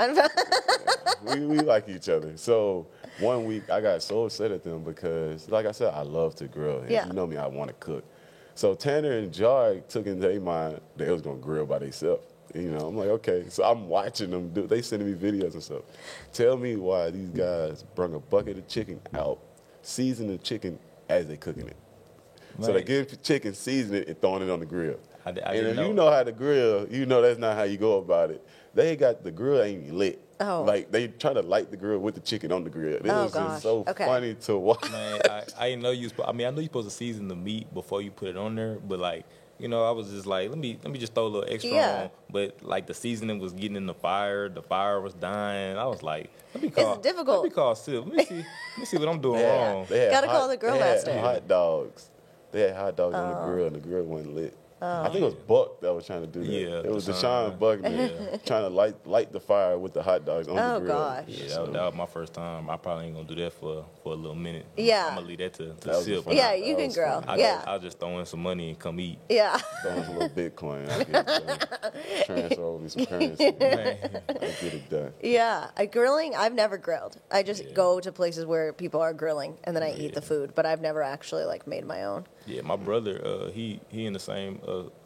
We like each other. So 1 week, I got so upset at them because, like I said, I love to grill. And yeah. You know me, I want to cook. So Tanner and Jar took in their mind they was going to grill by themselves. I'm like, okay. So I'm watching them do. They sending me videos and stuff. Tell me why these guys bring a bucket of chicken out, season the chicken as they cooking it. Right. So they give the chicken, season it, and throwing it on the grill. I and if you know how to grill, that's not how you go about it. They got the grill ain't even lit. Oh. Like they try to light the grill with the chicken on the grill. It was just so funny to watch. Man, I didn't know you. I know you're supposed to season the meat before you put it on there, but like. I was just like, let me just throw a little extra on. But like the seasoning was getting in the fire was dying. I was like, it's difficult. Let me call Sil. Let me see what I'm doing wrong. Gotta call the grill master. Hot dogs. They had hot dogs on the grill, and the grill wasn't lit. I think it was Buck that was trying to do that. Yeah, it was Deshaun Buckner trying to light the fire with the hot dogs on the grill. Oh, gosh. Yeah, that was my first time. I probably ain't going to do that for a little minute. Yeah. I'm going to leave that to Sil. Yeah, you can grill. I'll just throw in some money and come eat. Yeah. Throw in some little Bitcoin. Transfer over me some currency. I'll get it done. Yeah. Grilling, I've never grilled. I just go to places where people are grilling, and then I eat the food. But I've never actually, made my own. Yeah, my brother, he in the same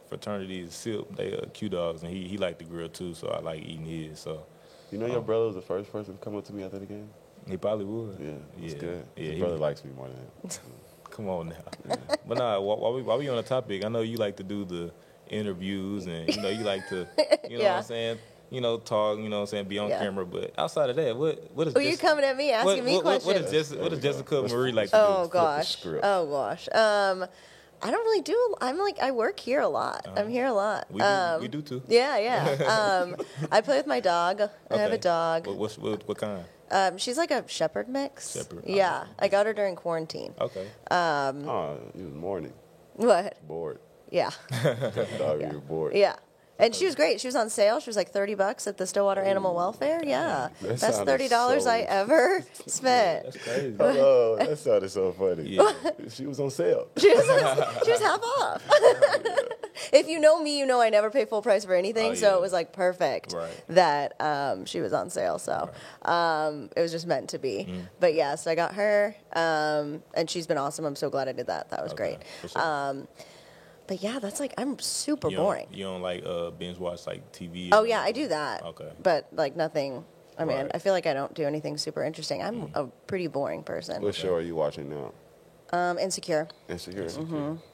fraternity as Sip. They Q Dogs, and he liked the grill too, so I like eating his. So, your brother was the first person to come up to me after the game. He probably would. Yeah, it's good. Yeah, his brother likes me more than him. Come on now. Yeah. But nah, while we on the topic, I know you like to do the interviews, and you like to, what I'm saying. Talk, be on camera. But outside of that, what is? Oh, you coming at me asking me questions? What does Jessica Marie like to do? Oh gosh. I don't really do. I work here a lot. I'm here a lot. We do too. Yeah. I play with my dog. I have a dog. What kind? She's like a shepherd mix. Shepherd. Yeah. I got her during quarantine. Okay. You was mourning. What? Bored. Yeah. Dog, you were bored. Yeah. And she was great. She was on sale. She was like $30 at the Stillwater Animal Welfare. Yeah, that's $30 I ever spent. That's crazy. Oh, that sounded so funny. Yeah. She was on sale. She was half off. If you know me, you know I never pay full price for anything. So it was perfect that she was on sale. So it was just meant to be. But yes, I got her, and she's been awesome. I'm so glad I did that. That was great. But yeah, that's like I'm super You boring. You don't like binge watch like TV? Oh yeah, I do that. Okay. But like nothing. I mean, Right. I feel like I don't do anything super interesting. I'm a pretty boring person. What show are you watching now? Insecure. Insecure.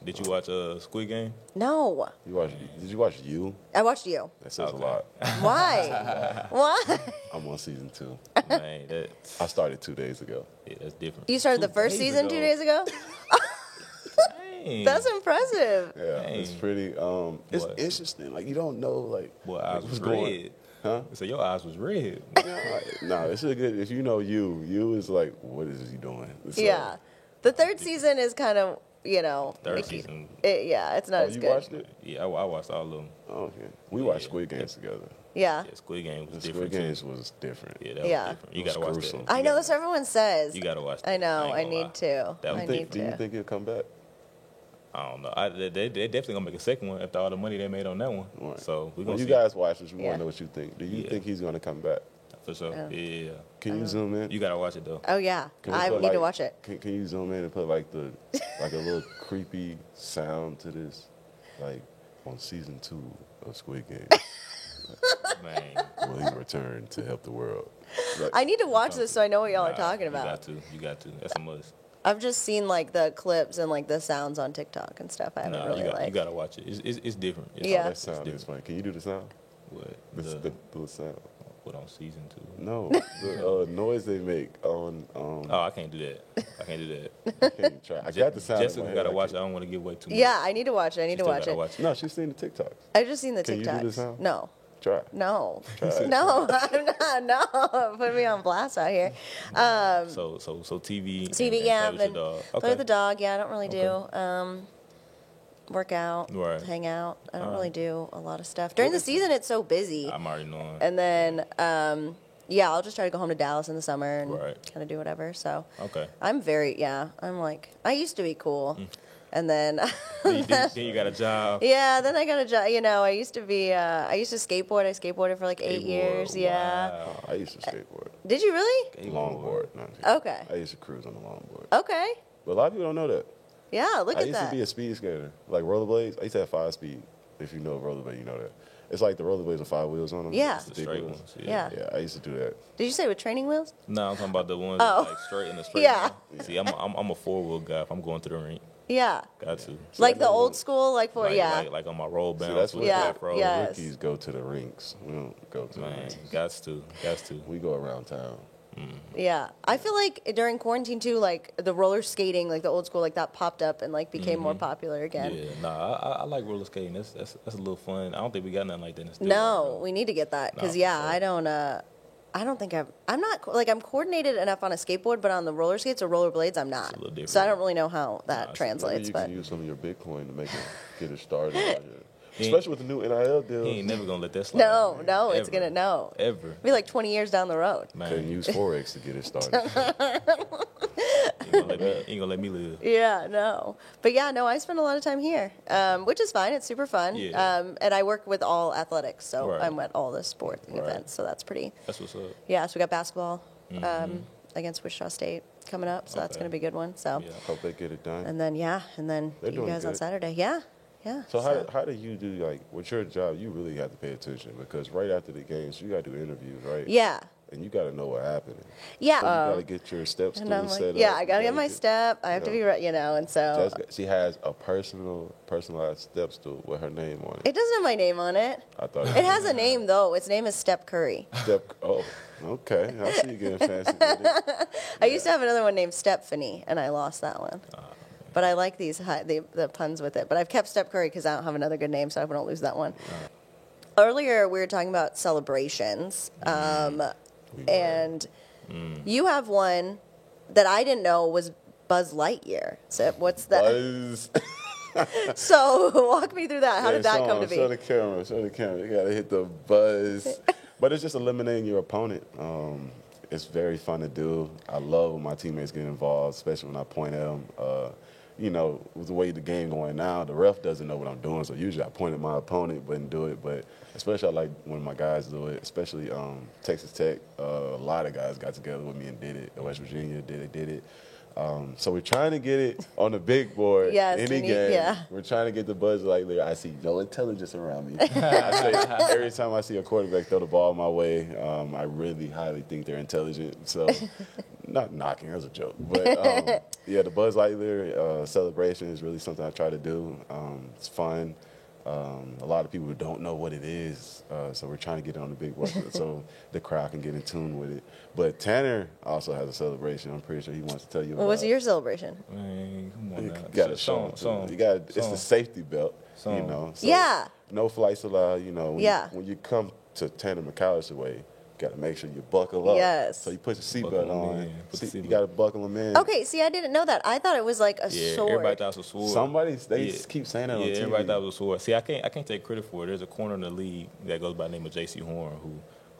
Did you watch Squid Game? No, Did you watch You? I watched you. That says a lot. Why? Why? I'm on season 2. Man, that's, I started 2 days ago. yeah, that's different. You started the first days season ago. 2 days ago? Dang. That's impressive. Yeah, it's Dang. pretty. It's What? interesting. Like you don't know like Boy, eyes what's was going. red. Huh? So your eyes was red. No, it's a good. If you know you is like, what is he doing? So- Yeah. The third season is kind of, Third season. yeah, it's not Oh, as you good. watched it? Yeah, I watched all of them. Oh, okay. We watched Squid Games together. Yeah. Yeah, Squid Game was The different. Squid too. Games was different. Yeah, that was Yeah. different. You It was gotta watch gruesome. that. I know that's what everyone says. You gotta watch that. I know. ain't I gonna lie. need to. That I was need Do you to. think he'll come back? I don't know. They definitely gonna make a second one after all the money they made on that one. Right. So we When gonna you see. guys watch this, we Yeah. want to know what you think. Do you Yeah. think he's going to come back? For sure. Yeah. Can you zoom in? You gotta watch it though. Oh yeah, Can we I put, need to like- watch it. Can you zoom in and put like a little creepy sound to this, like on season 2 of Squid Game? Man. Will he return to help the world? Like, I need to watch this so I know what y'all are talking You got about. to. You got to. That's a must. I've just seen like the clips and like the sounds on TikTok and stuff. I haven't Nah, really you like. gotta watch it. It's different. It's, Yeah. that it's sound is different. funny. Can you do the sound? What? The sound. What on season 2? No, the noise they make on. Oh, I can't do that. I can't do that. I can't even try. I got the sound. in my Jessica head. gotta I watch it. can't- I don't want to give away too much. Yeah, I need to watch it. I need to Still watch gotta it. watch it. No, she's seen the TikToks. I've just seen the Can you do the TikToks. sound? No. Try. No. Try it. No, I'm not. No, put me on blast out here. So TV. TV, and yeah, play with been your dog. play Okay. with the dog. Yeah, I don't really do. Work out, Right. hang out. I don't Alright. really do a lot of stuff during the season. It's so busy, I'm already knowing. and then yeah, I'll just try to go home to Dallas in the summer and Right. kind of do whatever. So Okay. I'm I'm like I used to be cool, and then Then you got a job. yeah, then I got a job. I used to be I used to skateboard. I skateboarded for like 8 years. Yeah. Wow. I used to skateboard. Did you really? Longboard. No, I'm kidding. Okay. I used to cruise on the longboard. Okay. But a lot of people don't know that. Yeah. Look I at used that. to be a speed skater, like rollerblades. I used to have 5-speed. If you know rollerblade, you know that. It's like the rollerblades with 5 wheels on them. Yeah. It's The big straight wheels. ones. Yeah. Yeah, I used to do that. Did you say with training wheels? No, I'm talking about the ones Oh. that's like straight in the straight. Yeah. line. See, I'm a 4-wheel guy. If I'm going to the rink, Yeah. got to. Like the old school, like for Like on my roll See, bounce that's with what Yeah, the afro. yeah. rookies go to the rinks. We don't go to the Man, rinks. got to. We go around town. Yeah, I feel like during quarantine too, like the roller skating, like the old school, like that popped up and like became more popular again. Yeah, nah, I like roller skating. That's a little fun. I don't think we got nothing like that in the studio. No, we need to get that because Nah, for yeah, sure. I don't think I'm not like I'm coordinated enough on a skateboard, but on the roller skates or rollerblades, I'm not. little different. So I don't really know how that Maybe translates. you But can use some of your Bitcoin to get it started. out here. Especially with the new NIL deal. He ain't never gonna let that slide. no, it's Ever. gonna no. Ever. Be like 20 years down the road. Couldn't use Forex to get it started. Ain't gonna let me live. Yeah, no. But yeah, no, I spend a lot of time here, which is fine. It's super fun. Yeah. And I work with all athletics, so Right. I'm at all the sporting Right. events, so that's pretty. That's what's up. Yeah, so we got basketball against Wichita State coming up, so that's Okay. going to be a good one. So, Yeah. Hope they get it done. and then They're you doing guys on good. Saturday. Yeah. So how do you do, like, with your job, you really have to pay attention because right after the games, you got to do interviews, right? Yeah. And you got to know what happened. Yeah. So you got to get your steps And stool I'm like, set yeah, up. I got to You get my get- step. I have to be right, and so She has a personalized step stool with her name on it. it doesn't have my name on it. I thought It has a name though. Its name is Step Curry. Step. Oh, okay. I see you getting fancy with it. I used to have another one named Stepfany, and I lost that one. But I like the puns with it. But I've kept Step Curry because I don't have another good name, so I don't lose that one. Earlier, we were talking about celebrations, and you have one that I didn't know was Buzz Lightyear. So what's that? Buzz. So walk me through that. How did that come to be? Show the camera. Show the camera. You gotta hit the buzz. But it's just eliminating your opponent. It's very fun to do. I love when my teammates get involved, especially when I point at them. With the way the game going now, the ref doesn't know what I'm doing, so usually I point at my opponent but do it. But especially I like when my guys do it, especially Texas Tech. A lot of guys got together with me and did it. West Virginia did it. So we're trying to get it on the big board. Yes, any game. yeah. We're trying to get the Buzz Lightyear. I see no intelligence around me. I say every time I see a quarterback throw the ball my way, I really highly think they're intelligent. So, not knocking, that was a joke. But yeah, the Buzz Lightyear celebration is really something I try to do. It's fun. A lot of people don't know what it is, so we're trying to get it on the big board so the crowd can get in tune with it. But Tanner also has a celebration. I'm pretty sure he wants to tell you about. What's your celebration? Man, come on now. You got to show him. You got. It's the safety belt. You know. So yeah. No flights allowed. You know. When you come to Tanner McAllister way, you got to make sure you buckle up. Yes. So you put your seatbelt on. You got to buckle them in. Okay. See, I didn't know that. I thought it was like a sword. Everybody thought it was a sword. Somebody they keep saying that on TV. Everybody thought it was a sword. See, I can't take credit for it. There's a corner in the league that goes by the name of J.C. Horn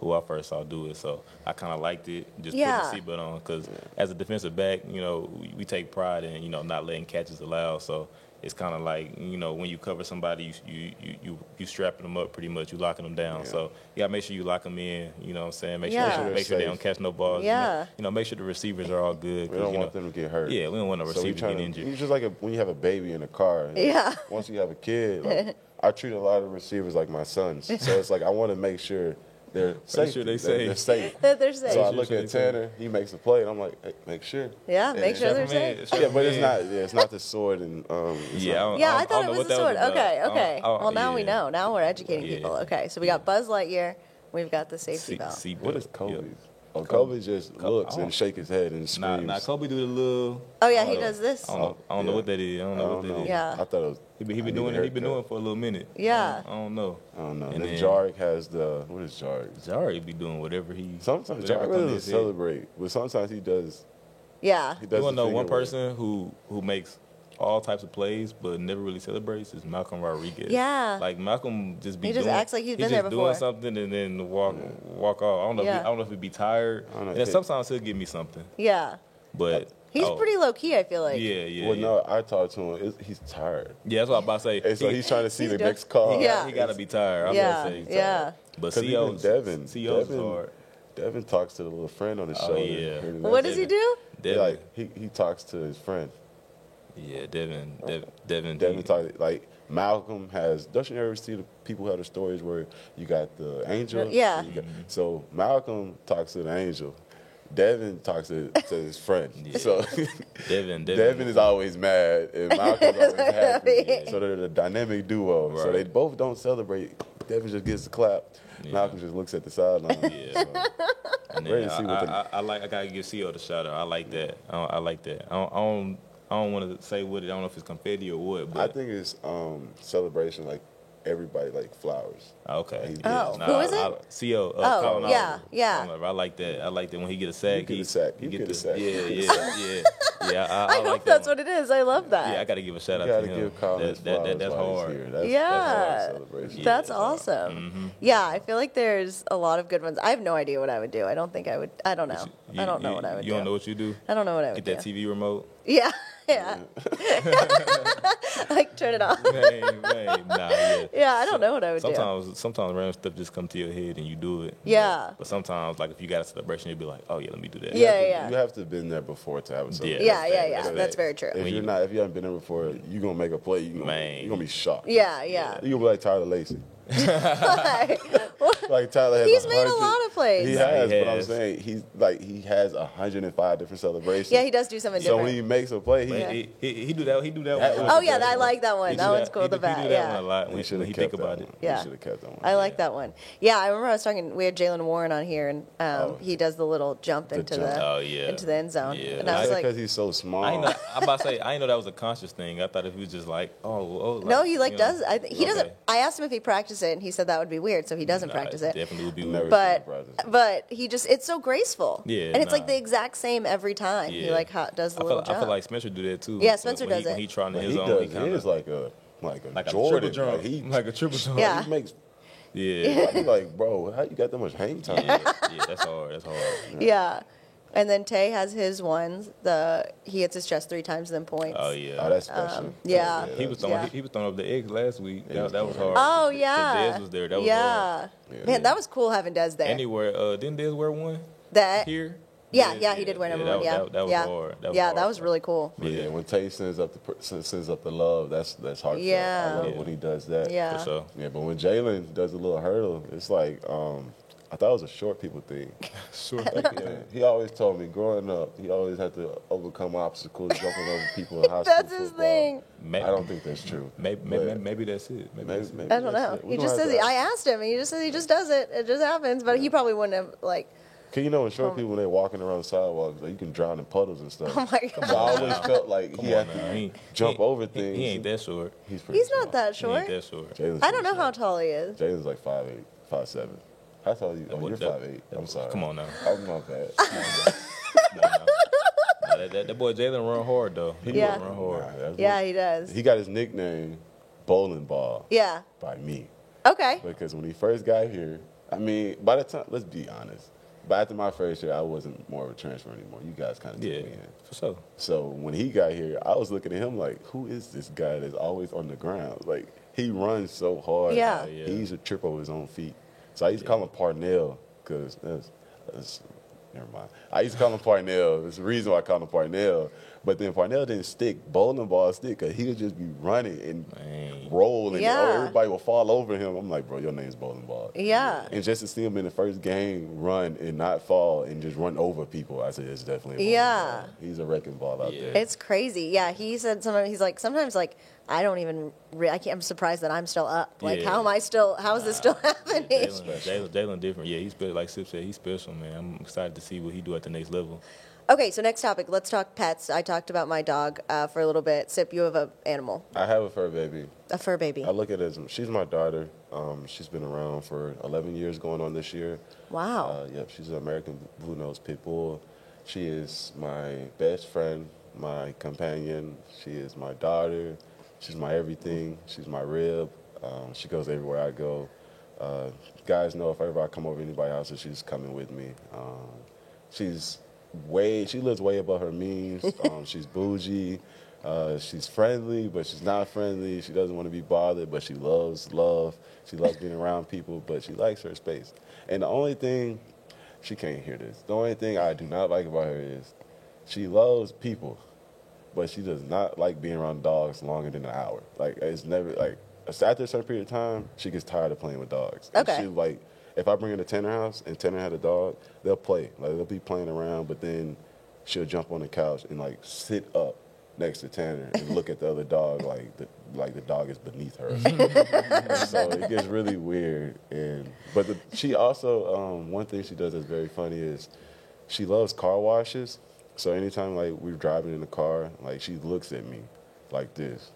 who I first saw do it. So I kind of liked it, just putting the seatbelt on. Because as a defensive back, you know, we take pride in, you know, not letting catches allowed. So it's kind of like, you know, when you cover somebody, you strapping them up pretty much. You locking them down. So you got to make sure you lock them in, you know what I'm saying? Make sure they don't catch no balls. Yeah. You know, make sure the receivers are all good. We don't want them to get hurt. Yeah, we don't want the receivers to get injured. It's just like when you have a baby in a car. Yeah. Once you have a kid, like, I treat a lot of receivers like my sons. So it's like I want to make sure they're safe. Make sure they're safe. They're safe. So I look at Tanner, he makes a play, and I'm like, hey, make sure. Yeah, make sure they're safe. Yeah, but it's not. Yeah, it's not the sword and. I thought it was the sword. Okay. Well, now we know. Now we're educating people. Okay, so we got Buzz Lightyear. We've got the safety belt. What is Kobe's? Oh, Kobe just looks and shake his head and screams. Nah, Kobe do the little. Oh yeah, he does this. I don't know what that is. I don't know what that is. Yeah. I thought it was. He been doing it. He been doing it for a little minute. Yeah. I don't know. And then Jarek has the. What is Jarek? Jarek be doing whatever he. Sometimes Jarek doesn't celebrate, but sometimes he does. Yeah. You want to know one person who makes all types of plays but never really celebrates is Malcolm Rodriguez. Yeah. Like Malcolm just be. He just acts like he's been there before. Doing something and then walk off. I don't know. I don't know if he'd be tired. And then sometimes he'll give me something. Yeah. But. He's pretty low key, I feel like. Yeah. Well, no, I talked to him. He's tired. Yeah, that's what I'm about to say. And so he's trying to see the next call. Yeah. He got to be tired. I'm about to say he's tired. But CO's hard. Devin talks to the little friend on his shoulder. Yeah. What does he do? Like he talks to his friend. Yeah, Devin talks like Malcolm has. Don't you ever see the people who have the stories where you got the angel? Yeah. So Malcolm talks to the angel. Devin talks to his friend. Yeah. So Devin is always mad and Malcolm's always happy. So they're the dynamic duo. Right. So they both don't celebrate. Devin just gets the clap. Yeah. Malcolm just looks at the sideline. Yeah. And then I gotta give CO the shout out. I like that. I like that. I don't want to say what it. I don't know if it's confetti or what. But I think it's celebration like. Everybody like flowers. Okay. Who is it? CO. Colin Oliver. Yeah. Colin Oliver. I like that. I like that when he get a sack. He get a sack. Yeah. I hope like that's what it is. I love that. Yeah, I got to give a shout out to him. Give Colin that's hard. That's awesome. Mm-hmm. Yeah, I feel like there's a lot of good ones. I have no idea what I would do. I don't think I would. I don't know. I don't know what I would do. You don't know what you do? I don't know what I would do. Get that TV remote? Yeah. Like turn it off. Yeah, I don't know what I would do. Sometimes random stuff just come to your head and you do it. Yeah. But sometimes, like if you got a celebration, you'll be like, oh yeah, let me do that. Yeah. You have to have been there before to have a celebration. Yeah. That's very true. If you haven't been there before, you're gonna make a play. You're gonna be shocked. Yeah. You're gonna be like Tyler Lacey. Like Tyler has he's made a lot of plays. He has, but I'm saying he has 105 different celebrations. Yeah, he does do something different. So when he makes a play, he do that. He do that one. Oh yeah, I like that one. That one's cool. The bat. He do that one a lot when he think about it. Yeah, he should have kept that one. I like that one. Yeah, I remember I was talking. We had Jaylen Warren on here, and he does the little jump into the end zone. Yeah. And I was like, because he's so small. I'm about to say I didn't know that was a conscious thing. I thought if he was just like, no, he does. He doesn't. I asked him if he practiced it, and he said that would be weird, so he doesn't practice it. Definitely would be weird. But he just, it's so graceful. Yeah. And it's like the exact same every time. Yeah. He like does the little jump. I feel like Spencer do that too. Yeah, Spencer does it. When he trying his own. He is like a Jordan. Like a triple jump. Yeah. He makes. Yeah. I'm like, bro, how you got that much hang time? Yeah, that's hard. Yeah. And then Tay has his ones. He hits his chest 3 times, then points. Oh yeah. Oh, that's special. Yeah. He was throwing up the eggs last week. That was hard. Oh yeah. Dez was there. That was hard. Man, that was cool having Dez there. Anywhere. Didn't Dez wear one? That here. Yeah, he did wear number 1. Yeah, that was hard. That was really cool. Yeah, when Tate sends up the love, that's heartfelt. Yeah. I love when he does that. Yeah. For sure. Yeah, but when Jalen does a little hurdle, it's like I thought it was a short people thing. He always told me growing up, he always had to overcome obstacles, jumping over people in high school That's his thing. I don't think that's true. Maybe that's it. Maybe I don't know. He just says I asked him. He just says he just does it. It just happens. But he probably wouldn't have like. Cause you know, when short people when they're walking around the sidewalks, like, you can drown in puddles and stuff. Oh my God. So I always felt like he had to jump over things. He ain't that short. He's not that short. He ain't that short. I don't know how tall he is. Jalen's like 5'8", 5'7". How tall are you? Oh, you're 5'8". I'm sorry. Come on now. Oh, my bad. That boy Jalen run hard though. He run hard. He does. He got his nickname Bowling Ball. Yeah. By me. Okay. Because when he first got here, I mean, by the time, let's be honest, but after my first year, I wasn't more of a transfer anymore. You guys kind of took me in. For sure. So when he got here, I was looking at him like, who is this guy that's always on the ground? Like, he runs so hard. Yeah. He used to trip over his own feet. So I used to call him Parnell because that's never mind. I used to call him Parnell. There's a reason why I called him Parnell. But then Parnell didn't stick. Bowling ball stick because he would just be running and roll and everybody will fall over him. I'm like, bro, your name's Bowling Ball. Yeah. And just to see him in the first game run and not fall and just run over people, I said, it's definitely a bowling ball. He's a wrecking ball out there. It's crazy. Yeah, he said sometimes I don't even. I'm surprised that I'm still up. Like, how am I still? How is this still happening? Jalen different. Yeah, he's special. Like Sip said, he's special, man. I'm excited to see what he do at the next level. Okay, so next topic. Let's talk pets. I talked about my dog for a little bit. Sip, you have an animal. I have a fur baby. A fur baby. I look at it as she's my daughter. She's been around for 11 years, going on this year. Wow. Yep, she's an American Blue Nose Pit Bull. She is my best friend, my companion. She is my daughter. She's my everything. She's my rib. She goes everywhere I go. Guys know if ever I come over to anybody's house, she's coming with me. She lives way above her means. She's bougie. She's friendly, but she's not friendly. She doesn't want to be bothered, but she loves love. She loves being around people, but she likes her space. And the only thing, she can't hear this, the only thing I do not like about her is she loves people, but she does not like being around dogs longer than an hour. Like, it's never, like, after a certain period of time, she gets tired of playing with dogs. And Okay. she, like, if I bring her to Tanner house and Tanner had a dog, they'll play. Like, they'll be playing around, but then she'll jump on the couch and, like, sit up next to Tanner and look at the other dog like the dog is beneath her. So it gets really weird. But she also, one thing she does that's very funny is she loves car washes. So anytime, like, we're driving in the car, like, she looks at me like this.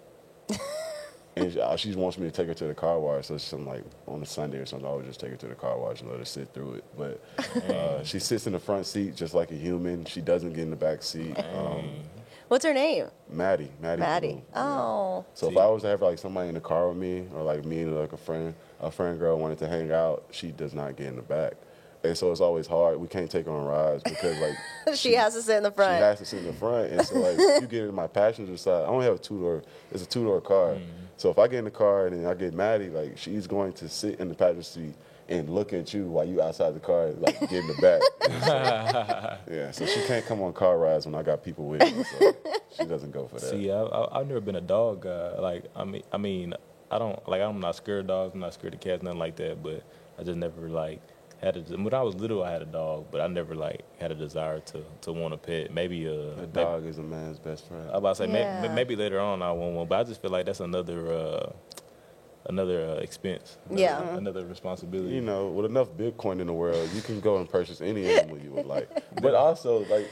And she wants me to take her to the car wash. So I'm like, on a Sunday or something, I would just take her to the car wash and let her sit through it. But she sits in the front seat just like a human. She doesn't get in the back seat. What's her name? Maddie. Maddie. Oh. So if I was to have, like, somebody in the car with me, or, like, me and, like, a friend girl wanted to hang out, she does not get in the back. And so it's always hard. We can't take her on rides because, like, she has to sit in the front. She has to sit in the front. And so, like, if you get in my passenger side, I only have a two-door. It's a two-door car. So if I get in the car and then I get Maddie, like, she's going to sit in the passenger seat and look at you while you outside the car, like, get in the back. Yeah, so she can't come on car rides when I got people with me. So she doesn't go for that. See, I've never been a dog guy. Like, I mean, I'm not scared of dogs. I'm not scared of cats, nothing like that. But I just never, like, when I was little, I had a dog, but I never, like, had a desire to want a pet. Maybe a dog is a man's best friend. I was about to say maybe later on I want one, but I just feel like that's another expense. Another responsibility. You know, with enough Bitcoin in the world, you can go and purchase any animal you would like. But also, like,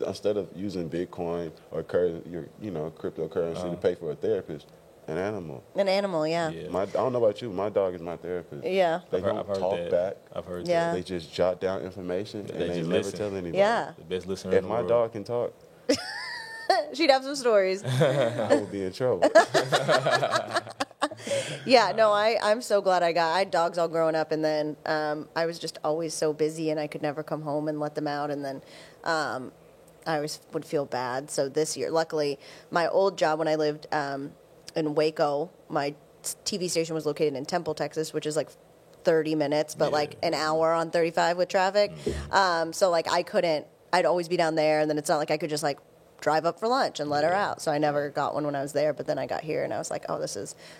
instead of using Bitcoin or cryptocurrency to pay for a therapist, an animal. An animal, yeah. I don't know about you. My dog is my therapist. Yeah. They don't talk back. I've heard that. They just jot down information and they never listen. tell anybody. Yeah. The best listener If my dog can talk, she'd have some stories. I would be in trouble. Yeah, no, I'm so glad I had dogs all growing up, and then I was just always so busy, and I could never come home and let them out, and then I always would feel bad. So this year, luckily, my old job when I lived in Waco, my TV station was located in Temple, Texas, which is like 30 minutes, but like an hour on 35 with traffic. So like I couldn't I'd always be down there, and then it's not like I could just like drive up for lunch and let her out. So I never got one when I was there, but then I got here and I was like, oh,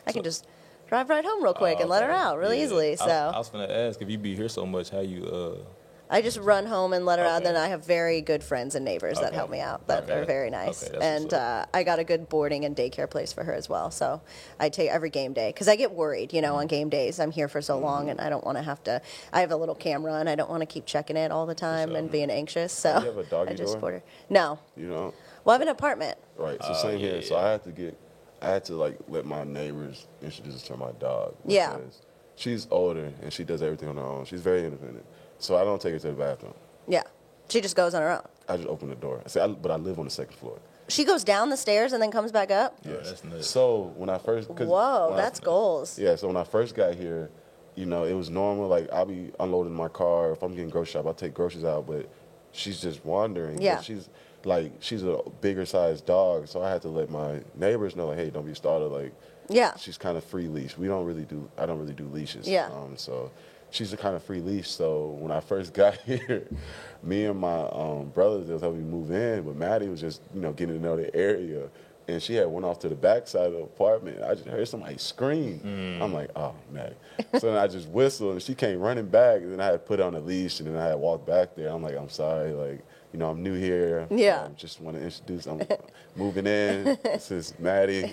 I can just drive right home real quick and let her out really easily. So I was going to ask, if you be here so much, how you I just run home and let her out. Then I have very good friends and neighbors that help me out that are very nice. And I got a good boarding and daycare place for her as well. So I take every game day because I get worried, on game days. I'm here for so long and I don't want to have to. I have a little camera and I don't want to keep checking it all the time and being anxious. So you have a doggy I just door? board her. No. You don't? Well, I have an apartment. Right. So same here. So I had to like let my neighbors introduce her to my dog. Yeah. She's older and she does everything on her own. She's very independent. So I don't take her to the bathroom. Yeah. She just goes on her own. I just open the door. But I live on the second floor. She goes down the stairs and then comes back up? Yes. That's nuts. So when I first... Whoa, that's goals. Yeah, so when I first got here, it was normal. Like, I'll be unloading my car. If I'm getting grocery shop, I'll take groceries out. But she's just wandering. Yeah. But she's a bigger sized dog. So I had to let my neighbors know, like, hey, don't be startled. Like, yeah. She's kind of free leash. I don't really do leashes. Yeah. So she's a kind of free leash. So when I first got here, me and my brothers, they was helping me move in, but Maddie was just, getting to know the area. And she had went off to the back side of the apartment. I just heard somebody scream. I'm like, oh, Maddie. So then I just whistled, and she came running back, and then I had put on a leash, and then I had walked back there. I'm like, I'm sorry, like, I'm new here. Yeah. Just want to introduce, I'm moving in. This is Maddie.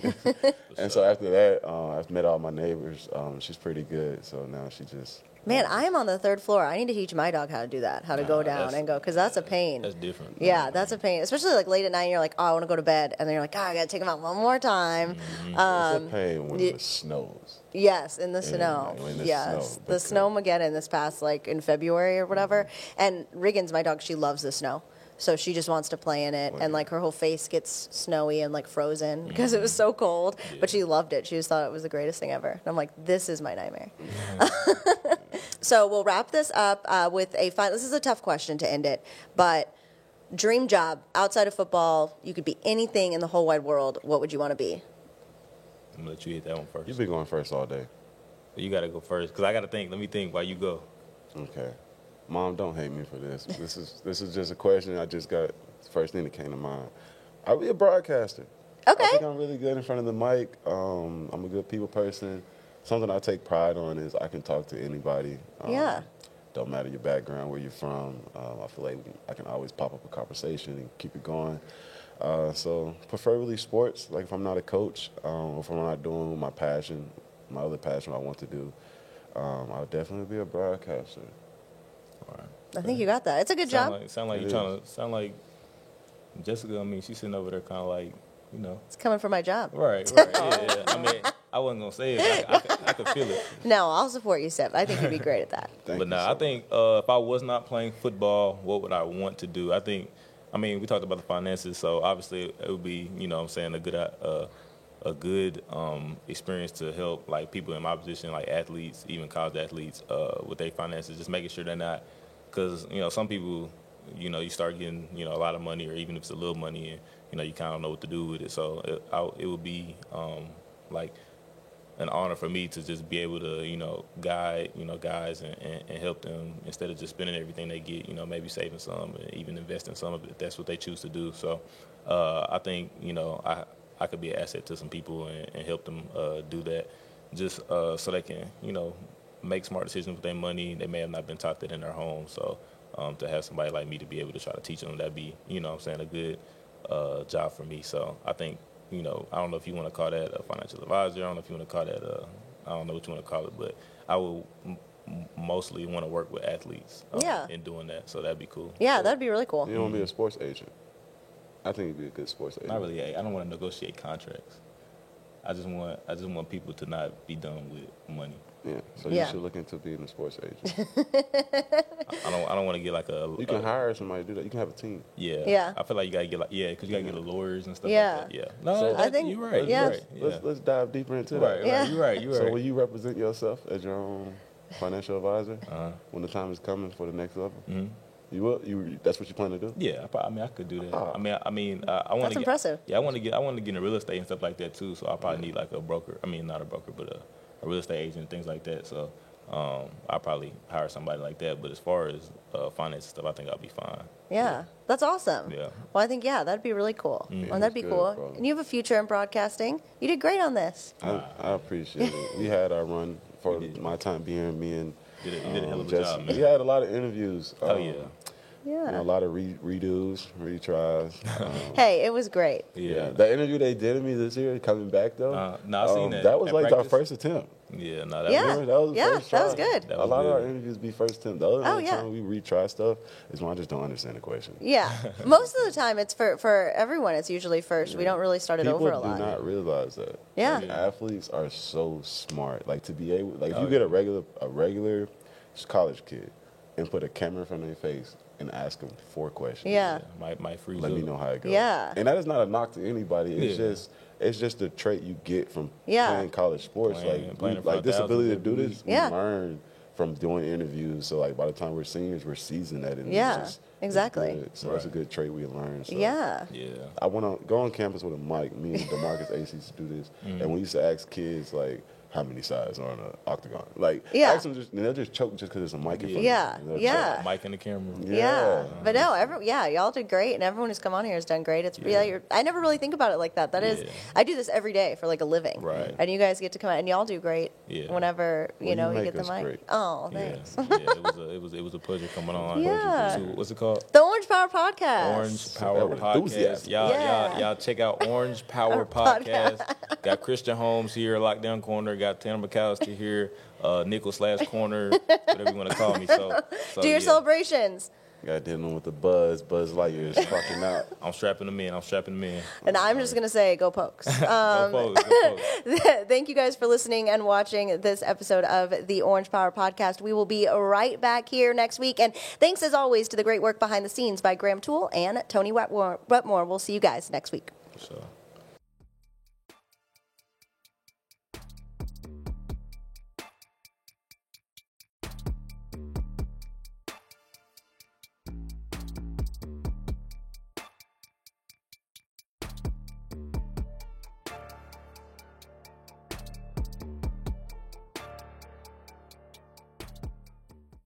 And so after that, I've met all my neighbors. She's pretty good, so now she just... Man, I am on the 3rd floor. I need to teach my dog how to do that, how to go down and go, because that's a pain. That's different. Yeah, that's a pain, especially like late at night. You're like, oh, I want to go to bed, and then you're like, oh, I got to take him out one more time. It's a pain when it snows. Yes, in the snow. Yes, the snowmageddon this past in February or whatever. And Riggins, my dog, she loves the snow. So she just wants to play in it, and her whole face gets snowy and frozen because it was so cold. Yeah. But she loved it. She just thought it was the greatest thing ever. And I'm like, this is my nightmare. So we'll wrap this up with a final. This is a tough question to end it, but dream job outside of football. You could be anything in the whole wide world. What would you want to be? I'm gonna let you hit that one first. You've been going first all day. Well, you got to go first because I got to think. Let me think while you go. Okay. Mom, don't hate me for this. This is just a question. I just got the first thing that came to mind. I'll be a broadcaster. Okay. I think I'm really good in front of the mic. I'm a good people person. Something I take pride on is I can talk to anybody. Yeah. Don't matter your background, where you're from. I feel like I can always pop up a conversation and keep it going. So preferably sports. Like if I'm not a coach, or if I'm not doing my other passion I want to do, I'll definitely be a broadcaster. I think you got that. It's a good job. Sound like Jessica. I mean, she's sitting over there kind of like, It's coming for my job. Right. Yeah. I mean, I wasn't going to say it. I could feel it. No, I'll support you, Seth. I think you'd be great at that. I think if I was not playing football, what would I want to do? We talked about the finances, so obviously it would be, a good experience to help people in my position, like athletes, even college athletes, with their finances, just making sure they're not, because some people, you start getting a lot of money, or even if it's a little money, and you kind of know what to do with it. So it would be an honor for me to just be able to guide guys and help them instead of just spending everything they get. Maybe saving some and even investing some of it if that's what they choose to do. So I think I could be an asset to some people and help them do that, just so they can, make smart decisions with their money. They may have not been taught that in their home. So to have somebody like me to be able to try to teach them, that'd be, a good job for me. So I think, I don't know if you want to call that a financial advisor. I don't know if you want to call that I don't know what you want to call it, but I will mostly want to work with athletes in doing that. So that'd be cool. Yeah, that'd be really cool. You don't want to be a sports agent? I think you'd be a good sports agent. Not really. I don't want to negotiate contracts. I just want people to not be done with money. Yeah. So you should look into being a sports agent. I don't want to get You can hire somebody to do that. You can have a team. Yeah. Yeah. I feel like you gotta get because you gotta get the lawyers and stuff Yeah. like that. Yeah. No, I think you're right. yeah. You're right. Yeah. Let's dive deeper into that. Right. You're right. So will you represent yourself as your own financial advisor when the time is coming for the next level? Mm-hmm. You will. That's what you plan to do? Yeah, I could do that. I want That's to. impressive. Yeah, I want to get into real estate and stuff like that too. So I probably need like a broker. Not a broker, but a real estate agent and things like that. So I'll probably hire somebody like that. But as far as finance stuff, I think I'll be fine. Yeah, that's awesome. Yeah. Well, I think, that'd be really cool. Well, that'd be good, cool. bro. And you have a future in broadcasting. You did great on this. I appreciate it. We had our run for my time being me and you did a hell of a Jesse. job, man. We had a lot of interviews. Oh, yeah. Yeah. A lot of redos, retries. Hey, it was great. Yeah. The interview they did of me this year, coming back though. No, I seen that. That was At like practice? our first attempt. Yeah, no, that Yeah. was That was the first that was try. good. That A was lot of our good. interviews be first attempt. The other time we retry stuff is when I just don't understand the question. Yeah. Most of the time, it's for everyone, it's usually first. We don't really start it over a People lot. do not realize that. Yeah. Like, athletes are so smart. Like to be able, like if you get a regular college kid and put a camera in front of their face and ask them 4 questions. Yeah. Might freeze Let up. me know how it goes. Yeah. And that is not a knock to anybody. It's Yeah. just the trait you get from Yeah. playing college sports. Playing in front Like of this ability to thousands do of this, Yeah. we learn from doing interviews. So like by the time we're seniors, we're seasoned at it. And Yeah, it's exactly. good. So that's a good trait we learn. So Yeah. Yeah. I want to go on campus with a mic. Me and DeMarcus Ace used to do this, and we used to ask kids like, "How many sides are on an octagon?" Like, Yeah. ask them and they'll just choke just because there's a mic in front Yeah. of them. They'll Yeah. choke. Mic in the camera. Yeah. But no, y'all did great, and everyone who's come on here has done great. It's I never really think about it like that. That is, I do this every day for like a living. Right. And you guys get to come out, and y'all do great. Yeah. Whenever you know you make get the us mic. great. Oh, Yeah, thanks. it was a pleasure coming on. Yeah. So, what's it called? The Orange Power Podcast. Orange Power That was Podcast. enthusiasm. Y'all check out Orange Power Podcast. Got Christian Holmes here, Lockdown Corner. Got Tanner McAllister here, Nickel/Corner, whatever you want to call me. So Do your celebrations. Got dealing with the Buzz Lightyear is fucking out. I'm strapping them in. And I'm just going to say, go Pokes. Go Pokes. Thank you guys for listening and watching this episode of the Orange Power Podcast. We will be right back here next week. And thanks, as always, to the great work behind the scenes by Graham Toole and Tony Wetmore. We'll see you guys next week. So.